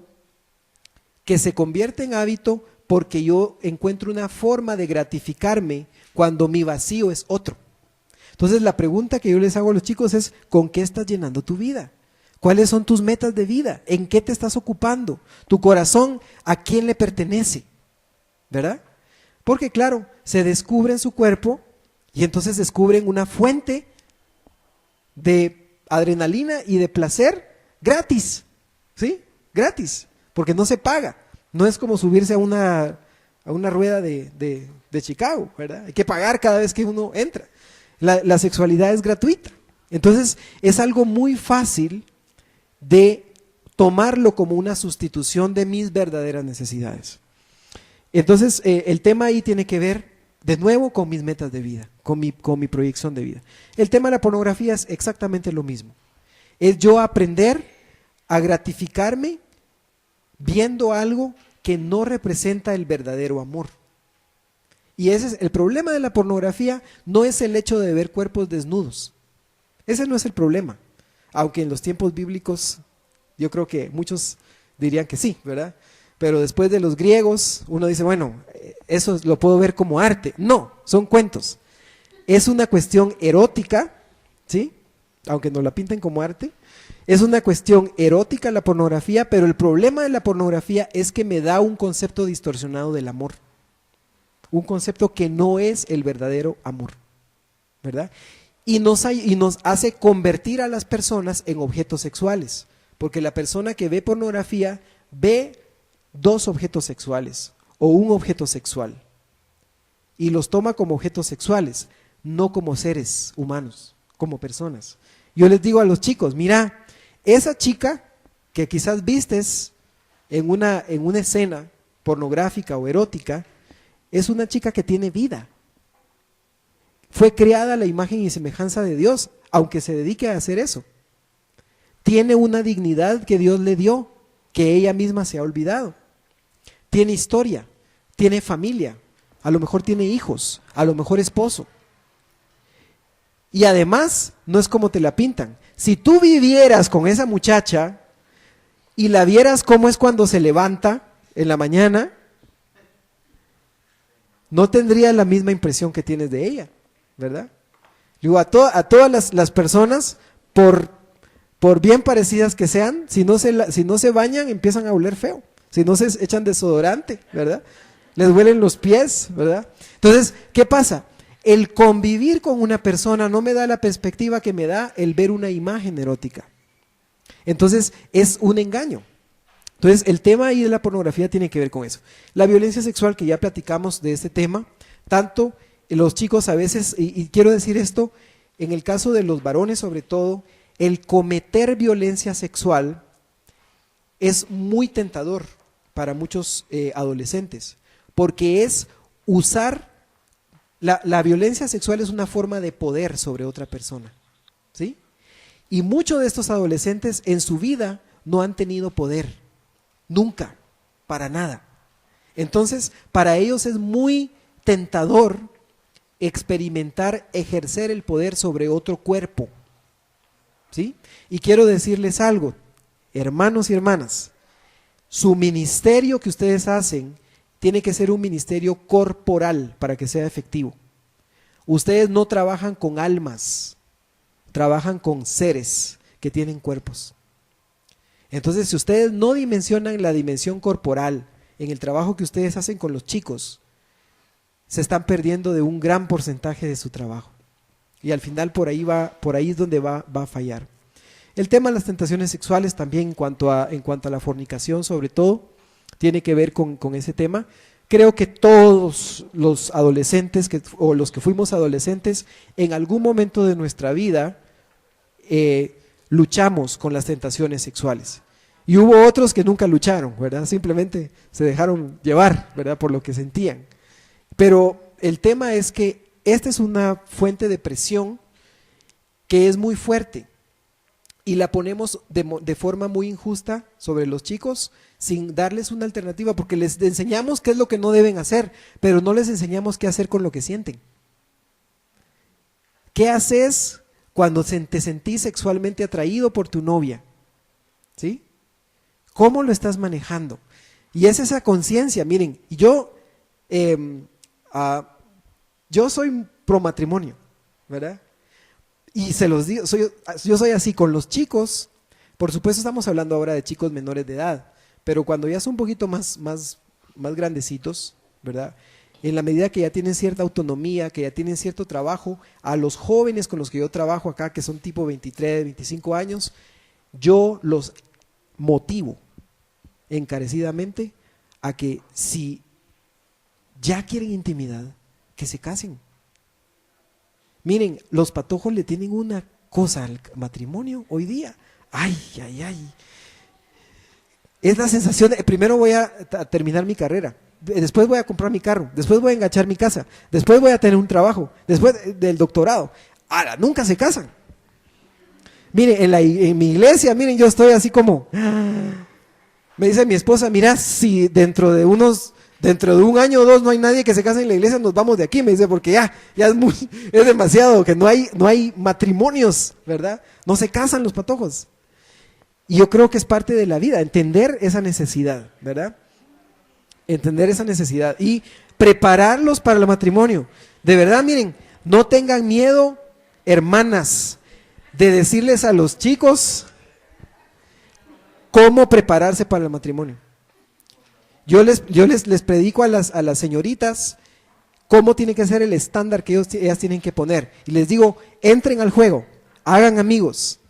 que se convierte en hábito porque yo encuentro una forma de gratificarme cuando mi vacío es otro. Entonces, la pregunta que yo les hago a los chicos es, ¿con qué estás llenando tu vida? ¿Cuáles son tus metas de vida? ¿En qué te estás ocupando? ¿Tu corazón a quién le pertenece? ¿Verdad? Porque claro, se descubre en su cuerpo y entonces descubren una fuente de adrenalina y de placer gratis, ¿sí? Gratis, porque no se paga. No es como subirse a una rueda de Chicago, ¿verdad? Hay que pagar cada vez que uno entra. La sexualidad es gratuita. Entonces es algo muy fácil de tomarlo como una sustitución de mis verdaderas necesidades. Entonces, el tema ahí tiene que ver, de nuevo, con mis metas de vida, con mi proyección de vida. El tema de la pornografía es exactamente lo mismo. Es yo aprender a gratificarme viendo algo que no representa el verdadero amor. Y ese es el problema de la pornografía, no es el hecho de ver cuerpos desnudos. Ese no es el problema. Aunque en los tiempos bíblicos yo creo que muchos dirían que sí, ¿verdad? Pero después de los griegos uno dice, bueno, eso lo puedo ver como arte. No, son cuentos. Es una cuestión erótica, ¿sí? Aunque no la pinten como arte. Es una cuestión erótica la pornografía, pero el problema de la pornografía es que me da un concepto distorsionado del amor. Un concepto que no es el verdadero amor, ¿verdad? Y nos hace convertir a las personas en objetos sexuales, porque la persona que ve pornografía ve 2 objetos sexuales o un objeto sexual y los toma como objetos sexuales, no como seres humanos, como personas. Yo les digo a los chicos, mira, esa chica que quizás vistes en una escena pornográfica o erótica, es una chica que tiene vida. Fue creada a la imagen y semejanza de Dios, aunque se dedique a hacer eso. Tiene una dignidad que Dios le dio, que ella misma se ha olvidado. Tiene historia, tiene familia, a lo mejor tiene hijos, a lo mejor esposo. Y además, no es como te la pintan. Si tú vivieras con esa muchacha y la vieras cómo es cuando se levanta en la mañana, no tendrías la misma impresión que tienes de ella, ¿verdad? Digo, a todas las personas, por bien parecidas que sean, si no se bañan, empiezan a oler feo. Si no se echan desodorante, ¿verdad? Les huelen los pies, ¿verdad? Entonces, ¿qué pasa? El convivir con una persona no me da la perspectiva que me da el ver una imagen erótica. Entonces, es un engaño. Entonces, el tema ahí de la pornografía tiene que ver con eso. La violencia sexual, que ya platicamos de este tema, tanto los chicos a veces, y quiero decir esto, en el caso de los varones sobre todo, el cometer violencia sexual es muy tentador para muchos adolescentes, porque es usar, la violencia sexual es una forma de poder sobre otra persona, ¿sí? Y muchos de estos adolescentes en su vida no han tenido poder, nunca, para nada. Entonces, para ellos es muy tentador experimentar, ejercer el poder sobre otro cuerpo, ¿sí? Y quiero decirles algo, hermanos y hermanas, su ministerio que ustedes hacen tiene que ser un ministerio corporal para que sea efectivo. Ustedes no trabajan con almas, trabajan con seres que tienen cuerpos. Entonces, si ustedes no dimensionan la dimensión corporal en el trabajo que ustedes hacen con los chicos, se están perdiendo de un gran porcentaje de su trabajo. Y al final por ahí es donde va a fallar. El tema de las tentaciones sexuales también en cuanto a la fornicación sobre todo, tiene que ver con ese tema. Creo que todos los adolescentes o los que fuimos adolescentes en algún momento de nuestra vida luchamos con las tentaciones sexuales. Y hubo otros que nunca lucharon, ¿verdad? Simplemente se dejaron llevar, ¿verdad? Por lo que sentían. Pero el tema es que esta es una fuente de presión que es muy fuerte y la ponemos de forma muy injusta sobre los chicos sin darles una alternativa, porque les enseñamos qué es lo que no deben hacer, pero no les enseñamos qué hacer con lo que sienten. ¿Qué haces cuando te sentís sexualmente atraído por tu novia? ¿Sí? ¿Cómo lo estás manejando? Y es esa conciencia. Miren, yo soy pro matrimonio, ¿verdad? Y se los digo, yo soy así con los chicos. Por supuesto estamos hablando ahora de chicos menores de edad, pero cuando ya son un poquito más grandecitos, ¿verdad? En la medida que ya tienen cierta autonomía, que ya tienen cierto trabajo, a los jóvenes con los que yo trabajo acá, que son tipo 23, 25 años, yo los motivo encarecidamente a que si ya quieren intimidad, que se casen. Miren, los patojos le tienen una cosa al matrimonio hoy día. Ay, ay, ay. Es la sensación de, primero voy a terminar mi carrera, después voy a comprar mi carro, después voy a enganchar mi casa, después voy a tener un trabajo, después del doctorado. Ahora, nunca se casan. Miren, en mi iglesia, miren, yo estoy así como, me dice mi esposa, mira, si dentro de un año o dos no hay nadie que se case en la iglesia, nos vamos de aquí, me dice, porque ya es demasiado, que no hay matrimonios, ¿verdad? No se casan los patojos. Y yo creo que es parte de la vida, entender esa necesidad, ¿verdad? Entender esa necesidad y prepararlos para el matrimonio. De verdad, miren, no tengan miedo, hermanas, de decirles a los chicos cómo prepararse para el matrimonio. Yo les predico a las señoritas cómo tiene que ser el estándar que ellas tienen que poner. Y les digo, entren al juego, hagan amigos,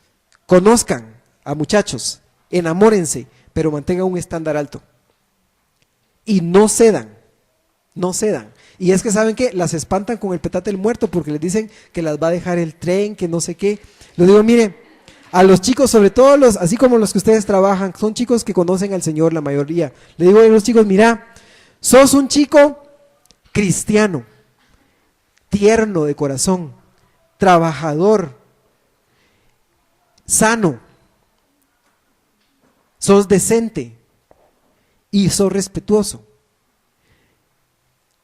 conozcan a muchachos, enamórense, pero mantengan un estándar alto. Y no cedan. Y es que saben que las espantan con el petate del muerto porque les dicen que las va a dejar el tren, que no sé qué. Les digo, miren, a los chicos, sobre todo así como los que ustedes trabajan, son chicos que conocen al Señor la mayoría. Le digo a los chicos, mira, sos un chico cristiano, tierno de corazón, trabajador, sano, sos decente y sos respetuoso.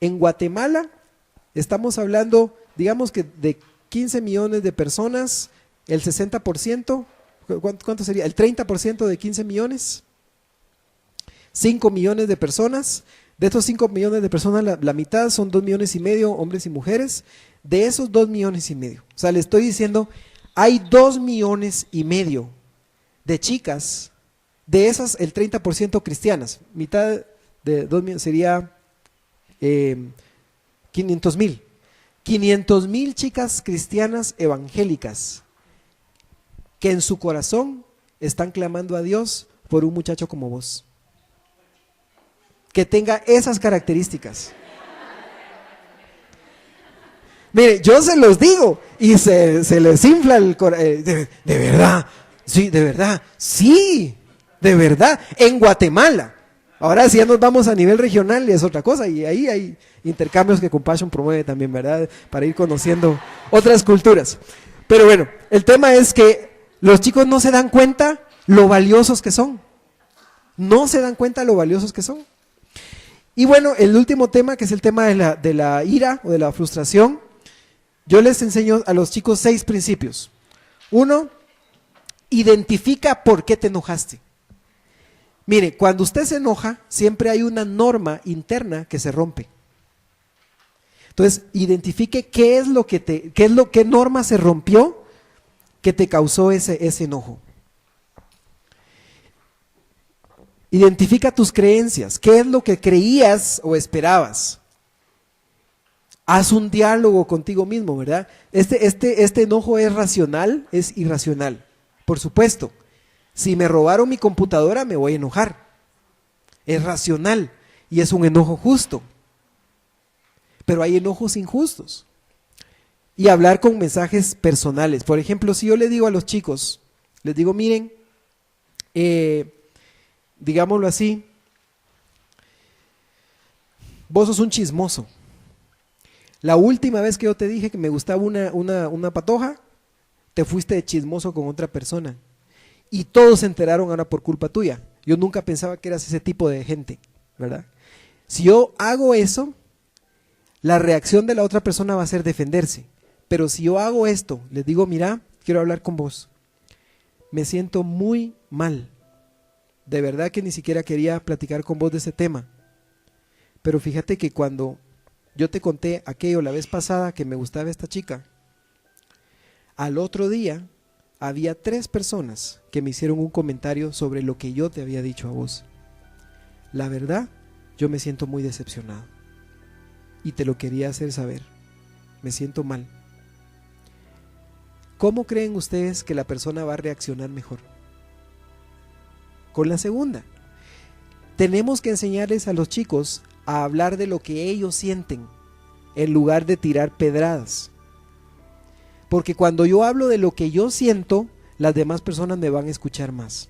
En Guatemala estamos hablando, digamos que de 15 millones de personas, el 60%, ¿cuánto sería? El 30% de 15 millones, 5 millones de personas. De estos 5 millones de personas, la mitad son 2 millones y medio hombres y mujeres. De esos 2 millones y medio, o sea, le estoy diciendo, hay 2 millones y medio de chicas, de esas el 30% cristianas, mitad de 2 millones sería 500,000. 500,000 chicas cristianas evangélicas que en su corazón están clamando a Dios por un muchacho como vos, que tenga esas características. Mire, yo se los digo y se les infla el corazón. De verdad, sí, de verdad, sí, de verdad, en Guatemala. Ahora si ya nos vamos a nivel regional es otra cosa, y ahí hay intercambios que Compassion promueve también, ¿verdad? Para ir conociendo otras culturas. Pero bueno, el tema es que los chicos no se dan cuenta lo valiosos que son. No se dan cuenta lo valiosos que son. Y bueno, el último tema, que es el tema de la ira o de la frustración, yo les enseño a los chicos 6 principios. 1, identifica por qué te enojaste. Mire, cuando usted se enoja, siempre hay una norma interna que se rompe. Entonces, identifique qué norma se rompió que te causó ese enojo. Identifica tus creencias, qué es lo que creías o esperabas. Haz un diálogo contigo mismo, ¿verdad? Este enojo es racional, es irracional. Por supuesto, si me robaron mi computadora me voy a enojar. Es racional y es un enojo justo. Pero hay enojos injustos. Y hablar con mensajes personales. Por ejemplo, si yo le digo a los chicos, les digo, miren, digámoslo así, vos sos un chismoso. La última vez que yo te dije que me gustaba una patoja, te fuiste de chismoso con otra persona. Y todos se enteraron ahora por culpa tuya. Yo nunca pensaba que eras ese tipo de gente, ¿verdad? Si yo hago eso, la reacción de la otra persona va a ser defenderse. Pero si yo hago esto, les digo, mira, quiero hablar con vos. Me siento muy mal. De verdad que ni siquiera quería platicar con vos de ese tema. Pero fíjate que cuando yo te conté aquello la vez pasada que me gustaba esta chica, al otro día había 3 personas que me hicieron un comentario sobre lo que yo te había dicho a vos. La verdad, yo me siento muy decepcionado. Y te lo quería hacer saber. Me siento mal. ¿Cómo creen ustedes que la persona va a reaccionar mejor? Con la segunda. Tenemos que enseñarles a los chicos a hablar de lo que ellos sienten, en lugar de tirar pedradas. Porque cuando yo hablo de lo que yo siento, las demás personas me van a escuchar más.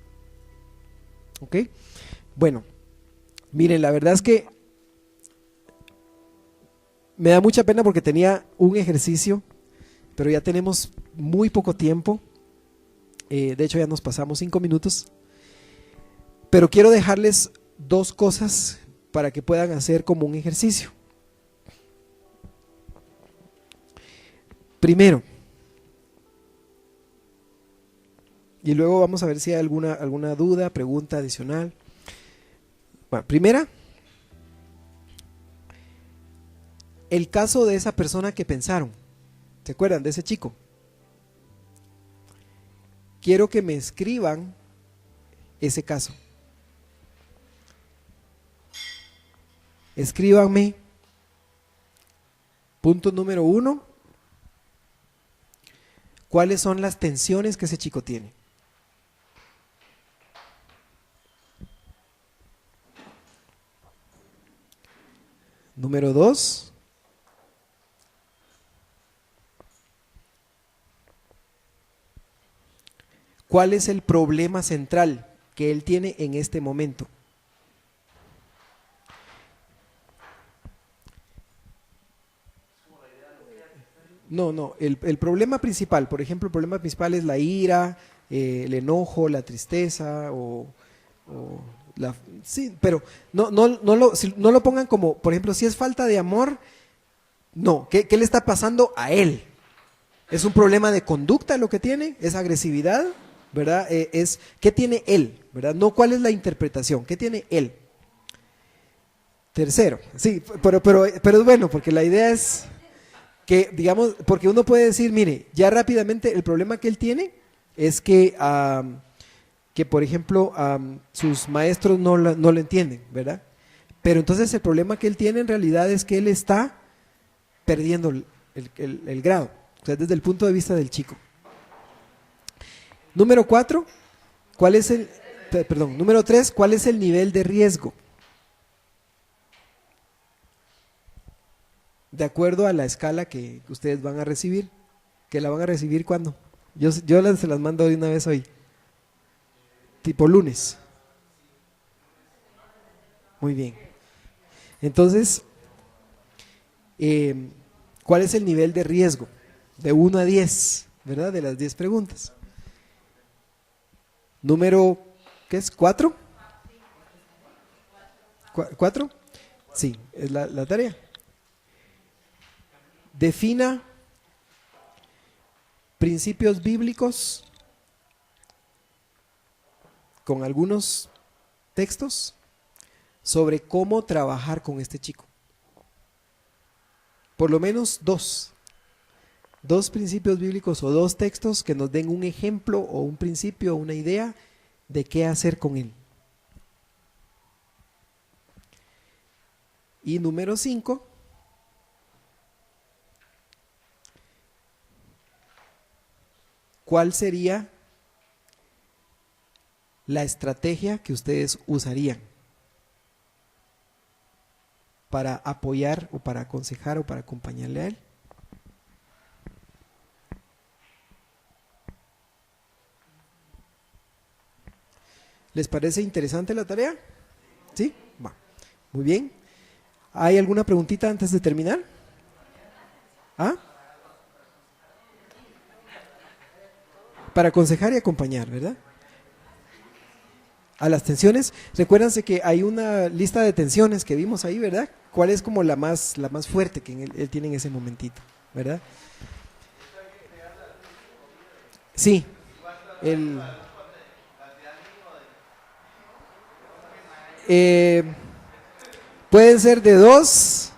¿Ok? Bueno, miren, la verdad es que me da mucha pena porque tenía un ejercicio, pero ya tenemos muy poco tiempo. De hecho, ya nos pasamos 5 minutos. Pero quiero dejarles 2 cosas para que puedan hacer como un ejercicio. Primero, y luego vamos a ver si hay alguna duda, pregunta adicional. Bueno, primera, el caso de esa persona que pensaron. ¿Se acuerdan de ese chico? Quiero que me escriban ese caso. Escríbanme. Punto número 1. ¿Cuáles son las tensiones que ese chico tiene? Número 2. ¿Cuál es el problema central que él tiene en este momento? No, el problema principal, por ejemplo, el problema principal es la ira, el enojo, la tristeza sí, pero no lo pongan como, por ejemplo, si es falta de amor, no, ¿qué le está pasando a él? ¿Es un problema de conducta lo que tiene? ¿Es agresividad? ¿Verdad? ¿Qué tiene él? ¿Verdad? No cuál es la interpretación, ¿qué tiene él? Tercero, sí, pero es bueno, porque la idea es que, digamos, porque uno puede decir, mire, ya rápidamente el problema que él tiene es que por ejemplo, sus maestros no lo entienden, ¿verdad? Pero entonces el problema que él tiene en realidad es que él está perdiendo el grado, o sea, desde el punto de vista del chico. Número 4, número 3, ¿cuál es el nivel de riesgo? De acuerdo a la escala que ustedes van a recibir, que la van a recibir ¿cuándo? Yo se las mando de una vez hoy, tipo lunes. Muy bien. Entonces, ¿cuál es el nivel de riesgo? De 1 a 10, ¿verdad? De las 10 preguntas. Número, ¿qué es? ¿4? ¿4? Sí, es la tarea. Defina principios bíblicos con algunos textos sobre cómo trabajar con este chico. Por lo menos 2 principios bíblicos o 2 textos que nos den un ejemplo o un principio o una idea de qué hacer con él. Y número 5, ¿cuál sería la estrategia que ustedes usarían para apoyar o para aconsejar o para acompañarle a él? ¿Les parece interesante la tarea? ¿Sí? Va. Muy bien. ¿Hay alguna preguntita antes de terminar? ¿Ah? Para aconsejar y acompañar, ¿verdad? A las tensiones, recuérdense que hay una lista de tensiones que vimos ahí, ¿verdad? ¿Cuál es como la más fuerte que él tiene en ese momentito, ¿verdad? Sí, pueden ser de 2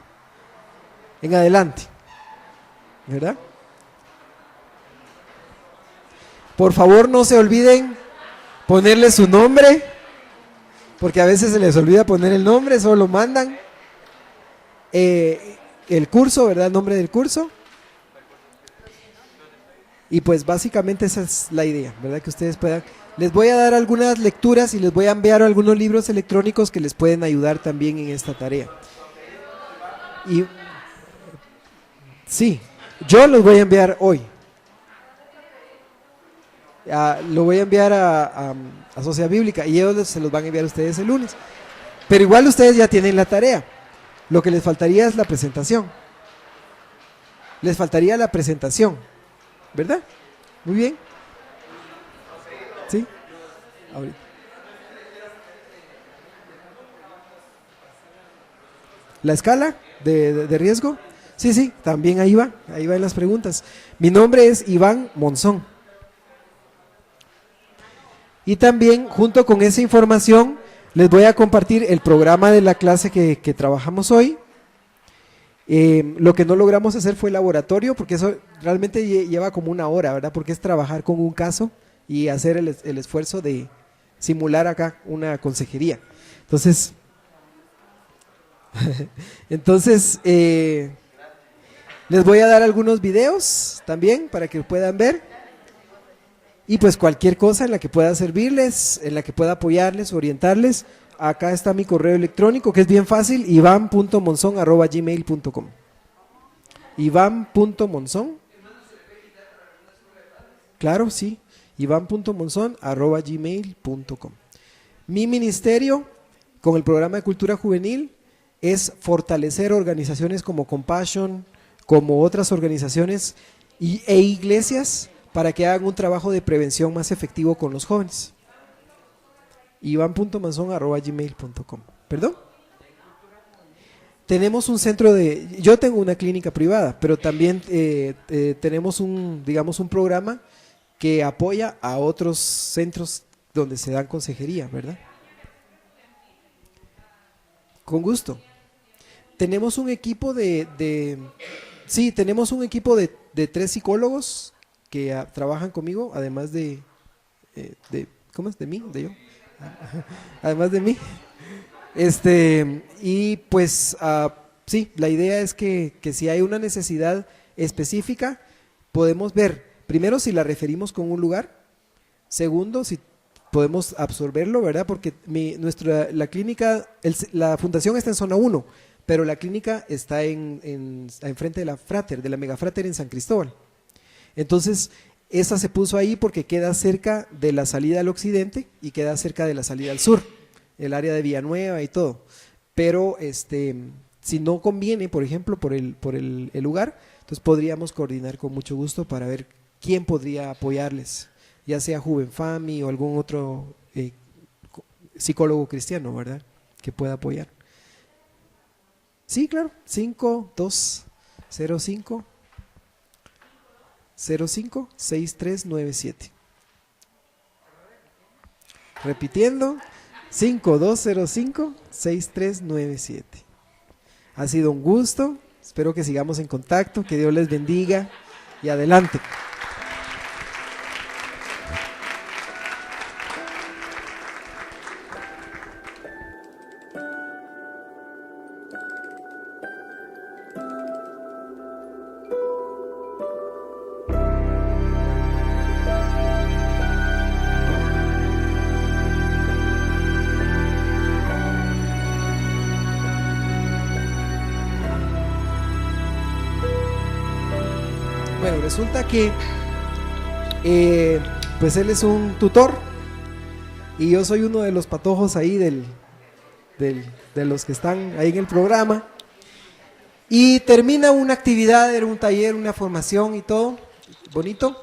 en adelante, ¿verdad? Por favor, no se olviden ponerle su nombre, porque a veces se les olvida poner el nombre, solo mandan el curso, ¿verdad? El nombre del curso. Y pues básicamente esa es la idea, ¿verdad? Que ustedes puedan. Les voy a dar algunas lecturas y les voy a enviar algunos libros electrónicos que les pueden ayudar también en esta tarea. Y sí, yo los voy a enviar hoy. Lo voy a enviar a Sociedad Bíblica y ellos se los van a enviar a ustedes el lunes. Pero igual ustedes ya tienen la tarea. Lo que les faltaría es la presentación. Les faltaría la presentación, ¿verdad? Muy bien. ¿Sí? Ahorita. ¿La escala de riesgo? Sí, también ahí va en las preguntas. Mi nombre es Iván Monzón. Y también, junto con esa información, les voy a compartir el programa de la clase que trabajamos hoy. Lo que no logramos hacer fue el laboratorio, porque eso realmente lleva como 1 hora, ¿verdad? Porque es trabajar con un caso y hacer el esfuerzo de simular acá una consejería. Entonces, les voy a dar algunos videos también para que puedan ver. Y pues cualquier cosa en la que pueda servirles, en la que pueda apoyarles, orientarles, acá está mi correo electrónico, que es bien fácil, ivan.monzon@gmail.com. Ivan.monzon. Claro, sí. Ivan.monzon@gmail.com. Mi ministerio, con el programa de cultura juvenil, es fortalecer organizaciones como Compassion, como otras organizaciones e iglesias, para que hagan un trabajo de prevención más efectivo con los jóvenes. Ivan.monzon@gmail.com. ¿Perdón? Tenemos un centro yo tengo una clínica privada, pero también tenemos un programa que apoya a otros centros donde se dan consejería, ¿verdad? Con gusto. Tenemos un equipo tenemos un equipo de 3 psicólogos que trabajan conmigo, además ¿cómo es? ¿De mí? ¿De yo? Además de mí. Y pues, sí, la idea es que si hay una necesidad específica, podemos ver, primero, si la referimos con un lugar, segundo, si podemos absorberlo, ¿verdad? Porque la clínica, la fundación está en zona 1, pero la clínica está enfrente de la Frater, de la Mega Frater en San Cristóbal. Entonces, esa se puso ahí porque queda cerca de la salida al occidente y queda cerca de la salida al sur, el área de Villanueva y todo. Pero si no conviene, por ejemplo, por el lugar, entonces podríamos coordinar con mucho gusto para ver quién podría apoyarles, ya sea Juvenfami o algún otro psicólogo cristiano, ¿verdad?, que pueda apoyar. Sí, claro, 5205 056397. Repitiendo, 5205-6397. Ha sido un gusto, espero que sigamos en contacto, que Dios les bendiga y adelante. Bueno, resulta que pues él es un tutor y yo soy uno de los patojos ahí de los que están ahí en el programa, Y termina una actividad, era un taller, una formación y todo, bonito.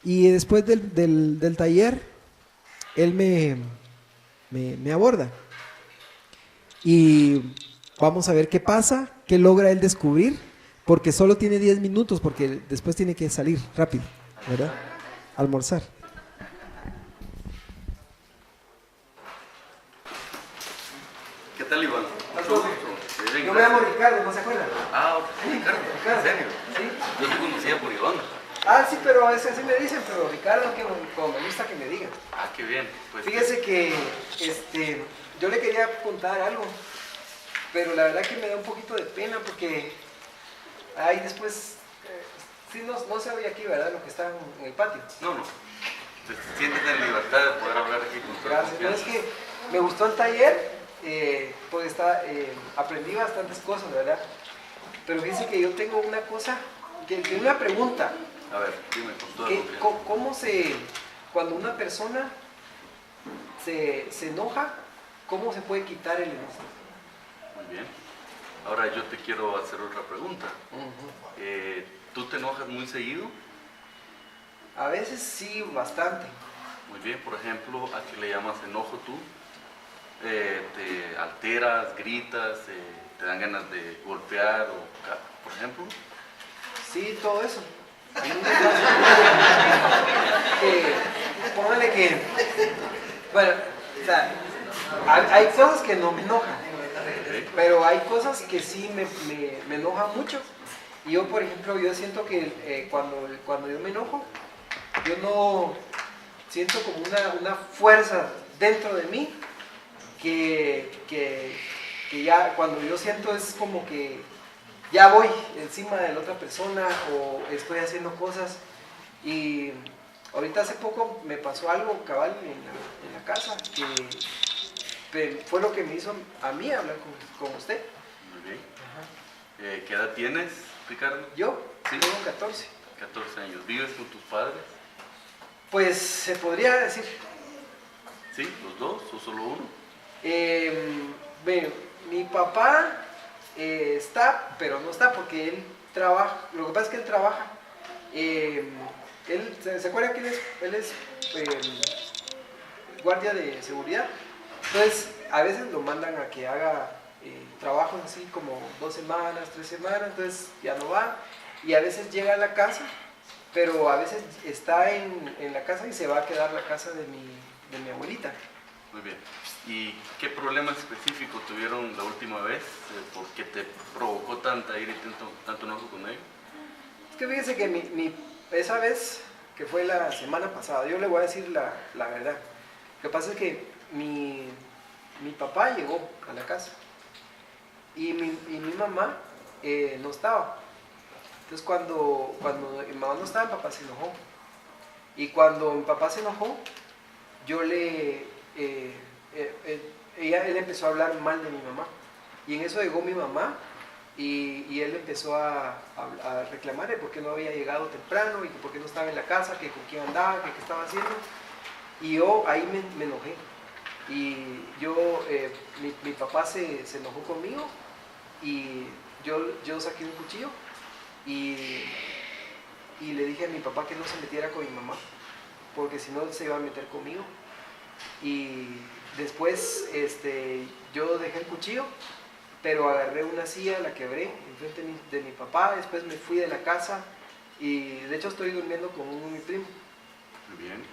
Y después del taller, él me aborda. Y vamos a ver qué pasa, qué logra él descubrir, porque solo tiene 10 minutos, porque después tiene que salir rápido, ¿verdad? Almorzar. ¿Qué tal, Iván? Mucho gusto. Bien, Yo me llamo gracias. Ricardo, ¿no se acuerdan? Ah, Ricardo, Ricardo. ¿en serio? Sí. Yo te conocía por Iván. Ah, sí, pero así me dicen, pero Ricardo, que como me gusta que me digan. Ah, qué bien. Pues, Fíjese que yo le quería contar algo, pero la verdad que me da un poquito de pena porque ahí después, sí, no se oye aquí, ¿verdad? Lo que está en el patio. No, no. Te sientes en libertad de poder hablar aquí con toda Gracias. No, es confianza. que me gustó el taller, pues aprendí bastantes cosas, ¿verdad? Pero fíjese que yo tengo una cosa, que una pregunta. A ver, dime con toda ¿Qué- confianza. ¿Cómo cuando una persona se enoja, cómo se puede quitar el enojo? Muy bien. Ahora yo te quiero hacer otra pregunta. ¿Tú te enojas muy seguido? A veces sí, bastante. Muy bien. Por ejemplo, ¿a qué le llamas enojo tú? ¿Te alteras, gritas, te dan ganas de golpear por ejemplo? Sí, todo eso. Póngale que, bueno, o sea, hay cosas que no me enojan, Ok. pero hay cosas que sí me enojan mucho. Y yo, por ejemplo, yo siento que cuando yo me enojo, yo no siento como una fuerza dentro de mí que ya cuando yo siento es como que ya voy encima de la otra persona o estoy haciendo cosas. Y ahorita hace poco me pasó algo cabal en la casa que fue lo que me hizo a mí hablar con usted. Muy bien. ¿Qué edad tienes, Ricardo? Yo Sí. tengo 14. 14 años. ¿Vives con tus padres? Pues se podría decir, ¿Sí? ¿Los dos o solo uno? bueno, mi papá está, pero no está porque él trabaja. Lo que pasa es que él trabaja. ¿Se acuerda que él es guardia de seguridad? Entonces, a veces lo mandan a que haga trabajos así como 2 semanas, 3 semanas, entonces ya no va. Y a veces llega a la casa, pero a veces está en la casa y se va a quedar la casa de mi abuelita. Muy bien. ¿Y qué problema específico tuvieron la última vez? ¿Por qué te provocó tanta ira y tanto enojo con ellos? Es que fíjese que esa vez, que fue la semana pasada, yo le voy a decir la verdad. Lo que pasa es que mi papá llegó a la casa y mi mamá no estaba. Entonces cuando mi mamá no estaba, mi papá se enojó. Y cuando mi papá se enojó, él empezó a hablar mal de mi mamá. Y en eso llegó mi mamá y él empezó a reclamar de por qué no había llegado temprano y que por qué no estaba en la casa, que con quién andaba, que qué estaba haciendo. Y yo ahí me enojé. Y mi papá se enojó conmigo y yo saqué un cuchillo y le dije a mi papá que no se metiera con mi mamá, porque si no se iba a meter conmigo. Y después yo dejé el cuchillo, pero agarré una silla, la quebré enfrente de mi papá, después me fui de la casa y de hecho estoy durmiendo con mi primo. Muy bien.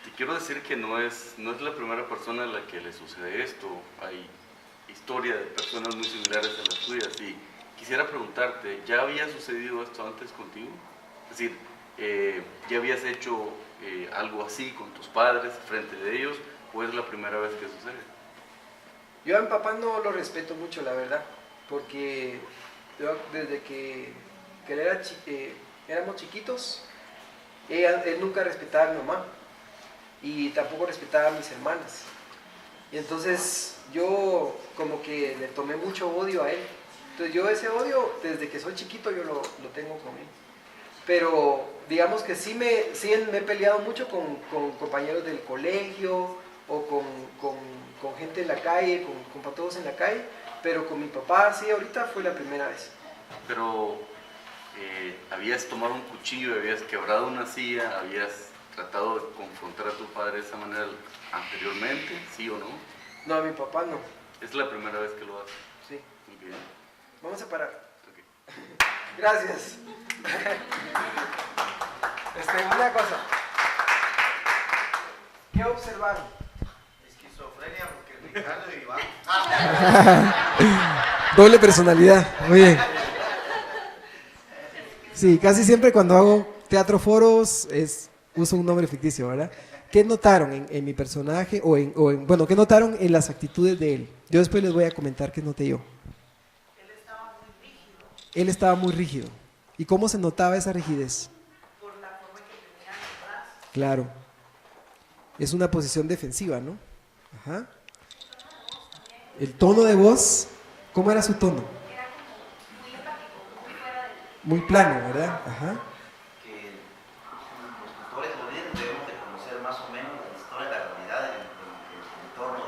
Te quiero decir que no es la primera persona a la que le sucede esto. Hay historia de personas muy similares a las tuyas y quisiera preguntarte, ¿ya había sucedido esto antes contigo? Es decir, ¿ya habías hecho algo así con tus padres frente de ellos o es la primera vez que sucede? Yo a mi papá no lo respeto mucho, la verdad, porque yo, desde que éramos chiquitos, él nunca respetaba a mi mamá y tampoco respetaba a mis hermanas. Y entonces yo como que le tomé mucho odio a él. Entonces yo ese odio, desde que soy chiquito, yo lo tengo con él. Pero digamos que sí me he peleado mucho con compañeros del colegio o con gente en la calle, con patojos en la calle, pero con mi papá, sí, ahorita fue la primera vez. Pero habías tomado un cuchillo, habías quebrado una silla, habías tratado de confrontar a tu padre de esa manera anteriormente, ¿sí o no? No, a mi papá no. Es la primera vez que lo haces. Sí. Muy bien. Vamos a parar. Ok. Gracias. Una cosa. ¿Qué observaron? Esquizofrenia, porque Ricardo y Iván. Doble personalidad. Muy bien. Sí, casi siempre cuando hago teatro foros uso un nombre ficticio, ¿verdad? ¿Qué notaron en mi personaje bueno, qué notaron en las actitudes de él? Yo después les voy a comentar qué noté yo. Él estaba muy rígido Él estaba muy rígido. ¿Y cómo se notaba esa rigidez? por la forma que tenía los brazos. Claro. Es una posición defensiva, ¿no? Ajá. El tono de voz, ¿cómo era su tono? Era como muy empático, muy fuera del... Muy plano, ¿verdad? Ajá. Que los tutores o líderes debemos de conocer más o menos la historia de la realidad del entorno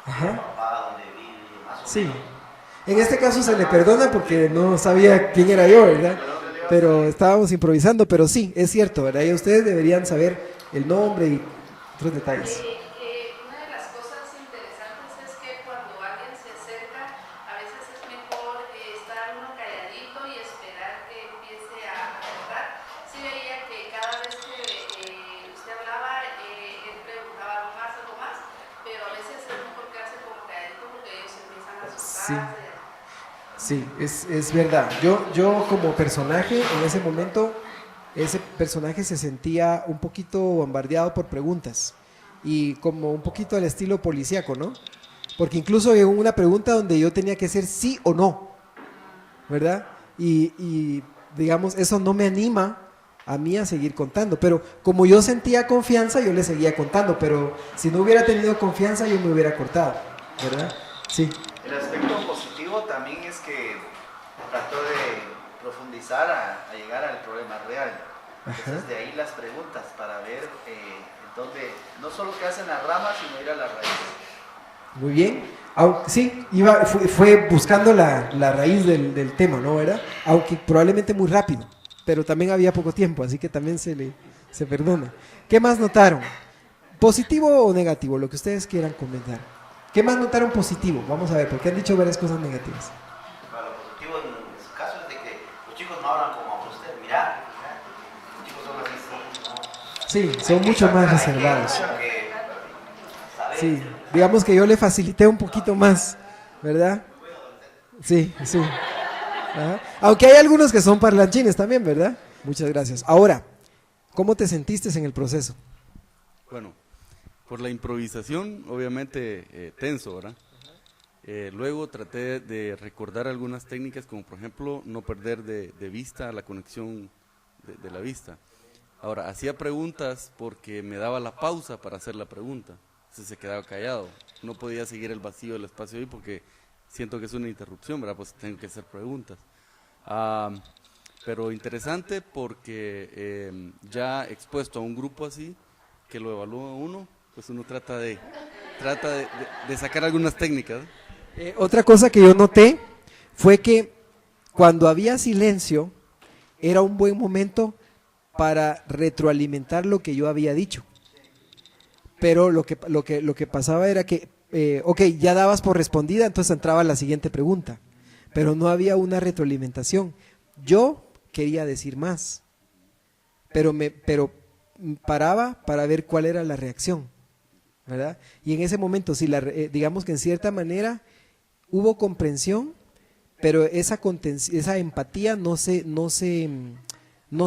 Ajá. del papá, donde vive, más o Sí. menos. En este caso se le perdona porque no sabía quién era yo, ¿verdad? Pero estábamos improvisando, pero sí, es cierto, ¿verdad? Y ustedes deberían saber el nombre y otros detalles. Una de las cosas interesantes es que cuando alguien se acerca, a veces es mejor estar uno calladito y esperar que empiece a hablar. Sí veía que cada vez que usted hablaba, él preguntaba algo más, pero a veces es mejor quedarse como calladito porque ellos empiezan a asustarse. Sí, es verdad. Yo como personaje, en ese momento, ese personaje se sentía un poquito bombardeado por preguntas y como un poquito al estilo policíaco, ¿no? Porque incluso llegó una pregunta donde yo tenía que ser sí o no, ¿verdad? Y digamos, eso no me anima a mí a seguir contando, pero como yo sentía confianza, yo le seguía contando, pero si no hubiera tenido confianza, yo me hubiera cortado, ¿verdad? Sí. El aspecto positivo también es que trató de profundizar a llegar al problema real. Entonces de ahí las preguntas para ver dónde, no solo qué hacen las ramas, sino ir a la raíz. Muy bien. Sí, fue buscando la raíz del tema, ¿no? ¿Verdad? Aunque probablemente muy rápido, pero también había poco tiempo, así que también se perdona. ¿Qué más notaron? ¿Positivo o negativo? Lo que ustedes quieran comentar. ¿Qué más notaron positivo? Vamos a ver, porque han dicho varias cosas negativas. Bueno, lo positivo en su caso es de que los chicos no hablan como habla usted. Mira, los chicos son así, ¿no? Sí, son mucho más reservados. Sí, digamos que yo le facilité un poquito más, ¿verdad? Sí, sí. Ajá. Aunque hay algunos que son parlanchines también, ¿verdad? Muchas gracias. Ahora, ¿cómo te sentiste en el proceso? Bueno, por la improvisación, obviamente tenso, ¿verdad? Luego traté de recordar algunas técnicas, como por ejemplo no perder de vista la conexión de la vista. Ahora, hacía preguntas porque me daba la pausa para hacer la pregunta. Entonces se quedaba callado. No podía seguir el vacío del espacio ahí porque siento que es una interrupción, ¿verdad? Pues tengo que hacer preguntas. Pero interesante porque ya expuesto a un grupo así, que lo evalúa uno, pues uno trata de sacar algunas técnicas. Otra cosa que yo noté fue que cuando había silencio era un buen momento para retroalimentar lo que yo había dicho. Pero lo que pasaba era que, ok, ya dabas por respondida, entonces entraba la siguiente pregunta, pero no había una retroalimentación. Yo quería decir más, pero paraba para ver cuál era la reacción, ¿verdad? Y en ese momento, si digamos que en cierta manera hubo comprensión, pero esa empatía no se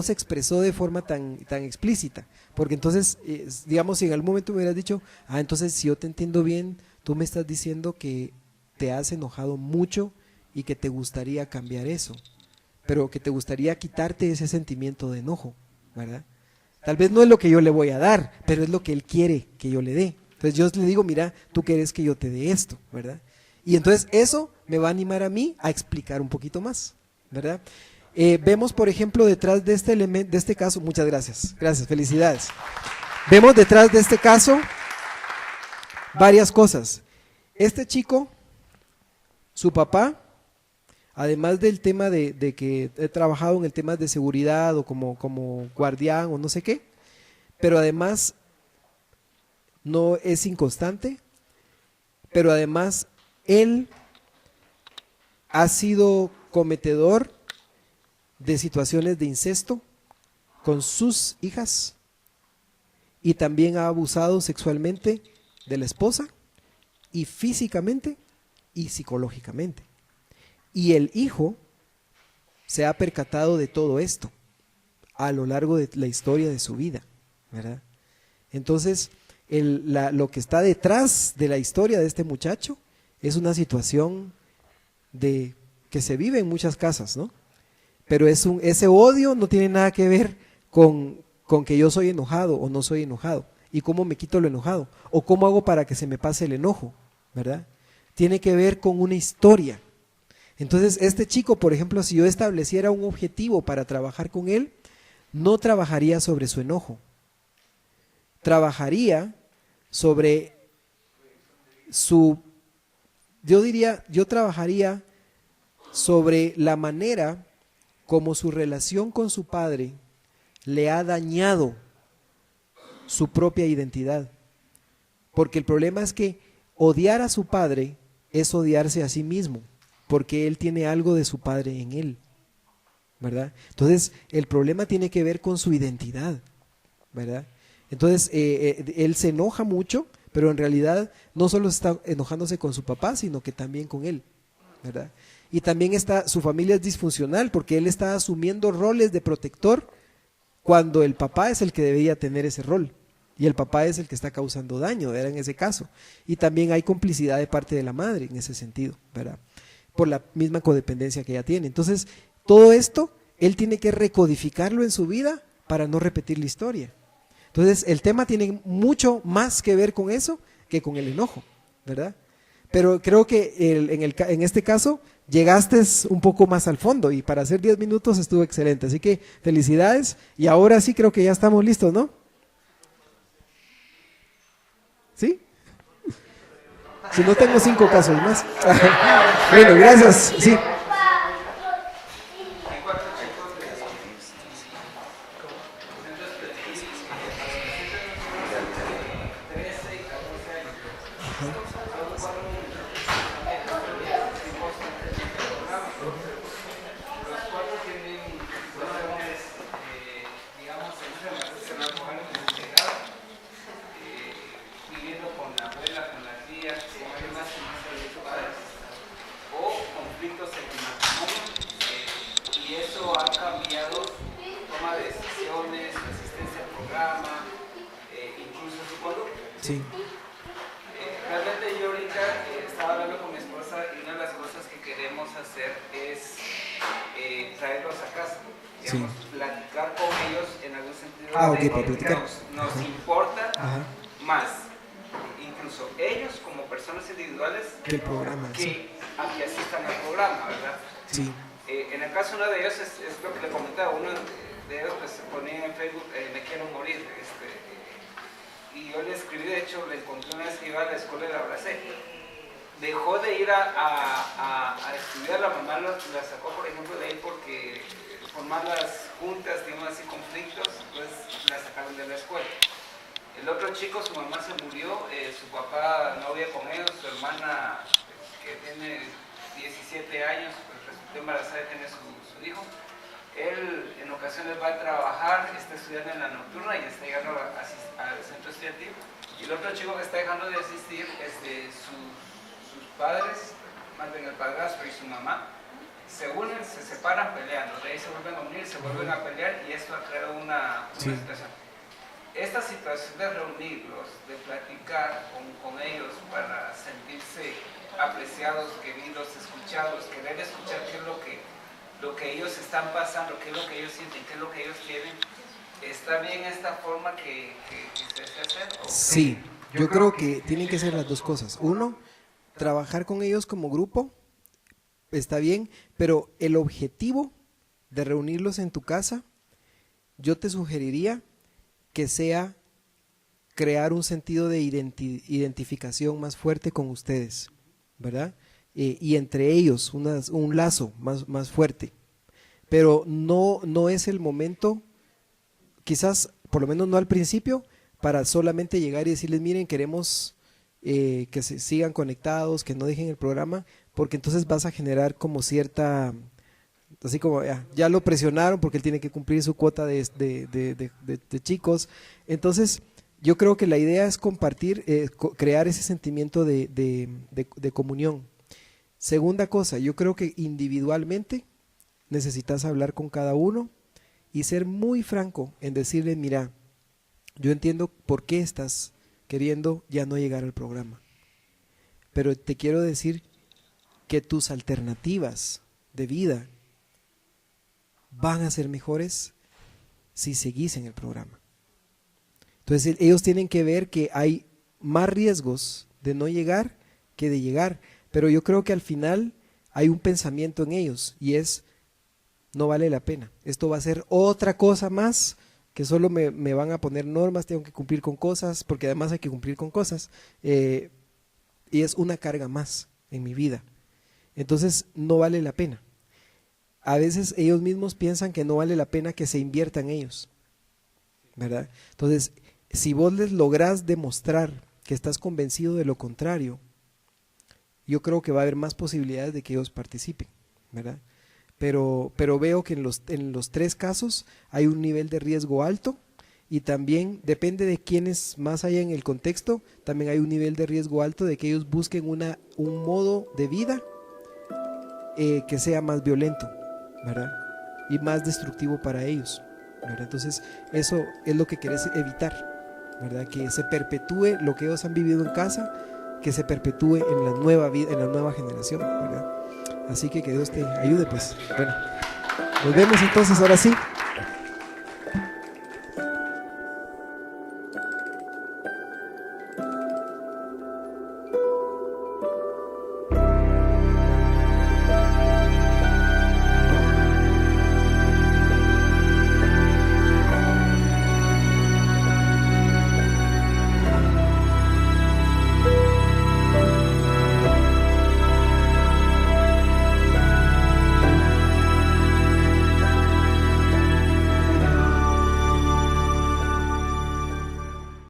expresó de forma tan explícita, porque entonces, digamos, si en algún momento me hubieras dicho, entonces si yo te entiendo bien, tú me estás diciendo que te has enojado mucho y que te gustaría cambiar eso, pero que te gustaría quitarte ese sentimiento de enojo, ¿verdad? Tal vez no es lo que yo le voy a dar, pero es lo que él quiere que yo le dé. Entonces yo le digo, mira, tú quieres que yo te dé esto, ¿verdad? Y entonces eso me va a animar a mí a explicar un poquito más, ¿verdad? Vemos, por ejemplo, detrás de este elemento, de este caso, muchas gracias, felicidades. Vemos detrás de este caso varias cosas. Este chico Su papá, además del tema de que he trabajado en el tema de seguridad o como guardián o no sé qué, pero además no es inconstante, pero además él ha sido cometedor de situaciones de incesto con sus hijas y también ha abusado sexualmente de la esposa y físicamente y psicológicamente. Y el hijo se ha percatado de todo esto a lo largo de la historia de su vida, ¿verdad? Entonces, lo que está detrás de la historia de este muchacho es una situación que se vive en muchas casas, ¿no? Pero ese odio no tiene nada que ver con que yo soy enojado o no soy enojado, y cómo me quito lo enojado, o cómo hago para que se me pase el enojo, ¿verdad? Tiene que ver con una historia. Entonces, este chico, por ejemplo, si yo estableciera un objetivo para trabajar con él, no trabajaría sobre su enojo, trabajaría sobre yo trabajaría sobre la manera como su relación con su padre le ha dañado su propia identidad. Porque el problema es que odiar a su padre es odiarse a sí mismo, porque él tiene algo de su padre en él, ¿verdad? Entonces, el problema tiene que ver con su identidad, ¿verdad? Entonces, él se enoja mucho, pero en realidad no solo está enojándose con su papá, sino que también con él, ¿verdad? Y también su familia es disfuncional, porque él está asumiendo roles de protector cuando el papá es el que debería tener ese rol. Y el papá es el que está causando daño, era en ese caso. Y también hay complicidad de parte de la madre en ese sentido, ¿verdad? Por la misma codependencia que ella tiene. Entonces, todo esto, él tiene que recodificarlo en su vida para no repetir la historia. Entonces, el tema tiene mucho más que ver con eso que con el enojo, ¿verdad? Pero creo que en este caso llegaste un poco más al fondo, y para hacer 10 minutos estuvo excelente. Así que felicidades, y ahora sí creo que ya estamos listos, ¿no? ¿Sí? Si no, tengo 5 casos más. Bueno, gracias. Sí. Sí. Realmente yo ahorita estaba hablando con mi esposa y una de las cosas que queremos hacer es traerlos a casa, digamos, platicar con ellos en algún sentido Ok, para platicar. Nos importa Ajá. más, incluso ellos como personas individuales, Que el programa, que a que asistan al programa, ¿verdad? Sí. En el caso uno de ellos es lo que le comentaba, uno de ellos pues, se ponía en Facebook, me quiero morir, y yo le escribí, de hecho, le encontré una vez que iba a la escuela y la abracé. Dejó de ir a estudiar, la mamá la sacó, por ejemplo, de ahí porque por malas juntas, digamos así, conflictos, pues la sacaron de la escuela. El otro chico, su mamá se murió, su papá no había con ellos, su hermana, que tiene 17 años, pues resultó embarazada y tiene su hijo. Él en ocasiones va a trabajar, está estudiando en la nocturna y está llegando al centro estudiantil. Y el otro chico que está dejando de asistir, sus padres, más bien el padrastro y su mamá, se unen, se separan peleando. De ahí se vuelven a unir, se vuelven a pelear, y esto ha creado una situación. Esta situación de reunirlos, de platicar con ellos para sentirse apreciados, queridos, escuchados, querer escuchar qué es lo que ellos están pasando, qué es lo que ellos sienten, qué es lo que ellos quieren. ¿Está bien esta forma que se hace hacer? Sí, yo creo que tienen que ser las dos cosas. Uno, trabajar con ellos como grupo, está bien, pero el objetivo de reunirlos en tu casa, yo te sugeriría que sea crear un sentido de identificación más fuerte con ustedes, ¿verdad? y entre ellos un lazo más fuerte. Pero no es el momento, quizás por lo menos no al principio, para solamente llegar y decirles, miren, queremos que se sigan conectados, que no dejen el programa, porque entonces vas a generar como cierta, así como ya lo presionaron porque él tiene que cumplir su cuota de chicos. Entonces yo creo que la idea es compartir, crear ese sentimiento de comunión. Segunda cosa, yo creo que individualmente necesitas hablar con cada uno y ser muy franco en decirle, mira, yo entiendo por qué estás queriendo ya no llegar al programa, pero te quiero decir que tus alternativas de vida van a ser mejores si seguís en el programa. Entonces ellos tienen que ver que hay más riesgos de no llegar que de llegar, pero yo creo que al final hay un pensamiento en ellos y es, no vale la pena, esto va a ser otra cosa más que solo me van a poner normas, tengo que cumplir con cosas, porque además hay que cumplir con cosas, y es una carga más en mi vida. Entonces no vale la pena. A veces ellos mismos piensan que no vale la pena que se invierta en ellos, ¿verdad? Entonces, si vos les lográs demostrar que estás convencido de lo contrario, yo creo que va a haber más posibilidades de que ellos participen, ¿verdad? Pero veo que en los tres casos hay un nivel de riesgo alto y también depende de quiénes más haya en el contexto, también hay un nivel de riesgo alto de que ellos busquen un modo de vida que sea más violento, ¿verdad? Y más destructivo para ellos, ¿verdad? Entonces eso es lo que querés evitar, ¿verdad? Que se perpetúe lo que ellos han vivido en casa, que se perpetúe en la nueva vida, en la nueva generación, ¿verdad? Así que Dios te ayude, pues. Bueno, nos vemos entonces ahora sí.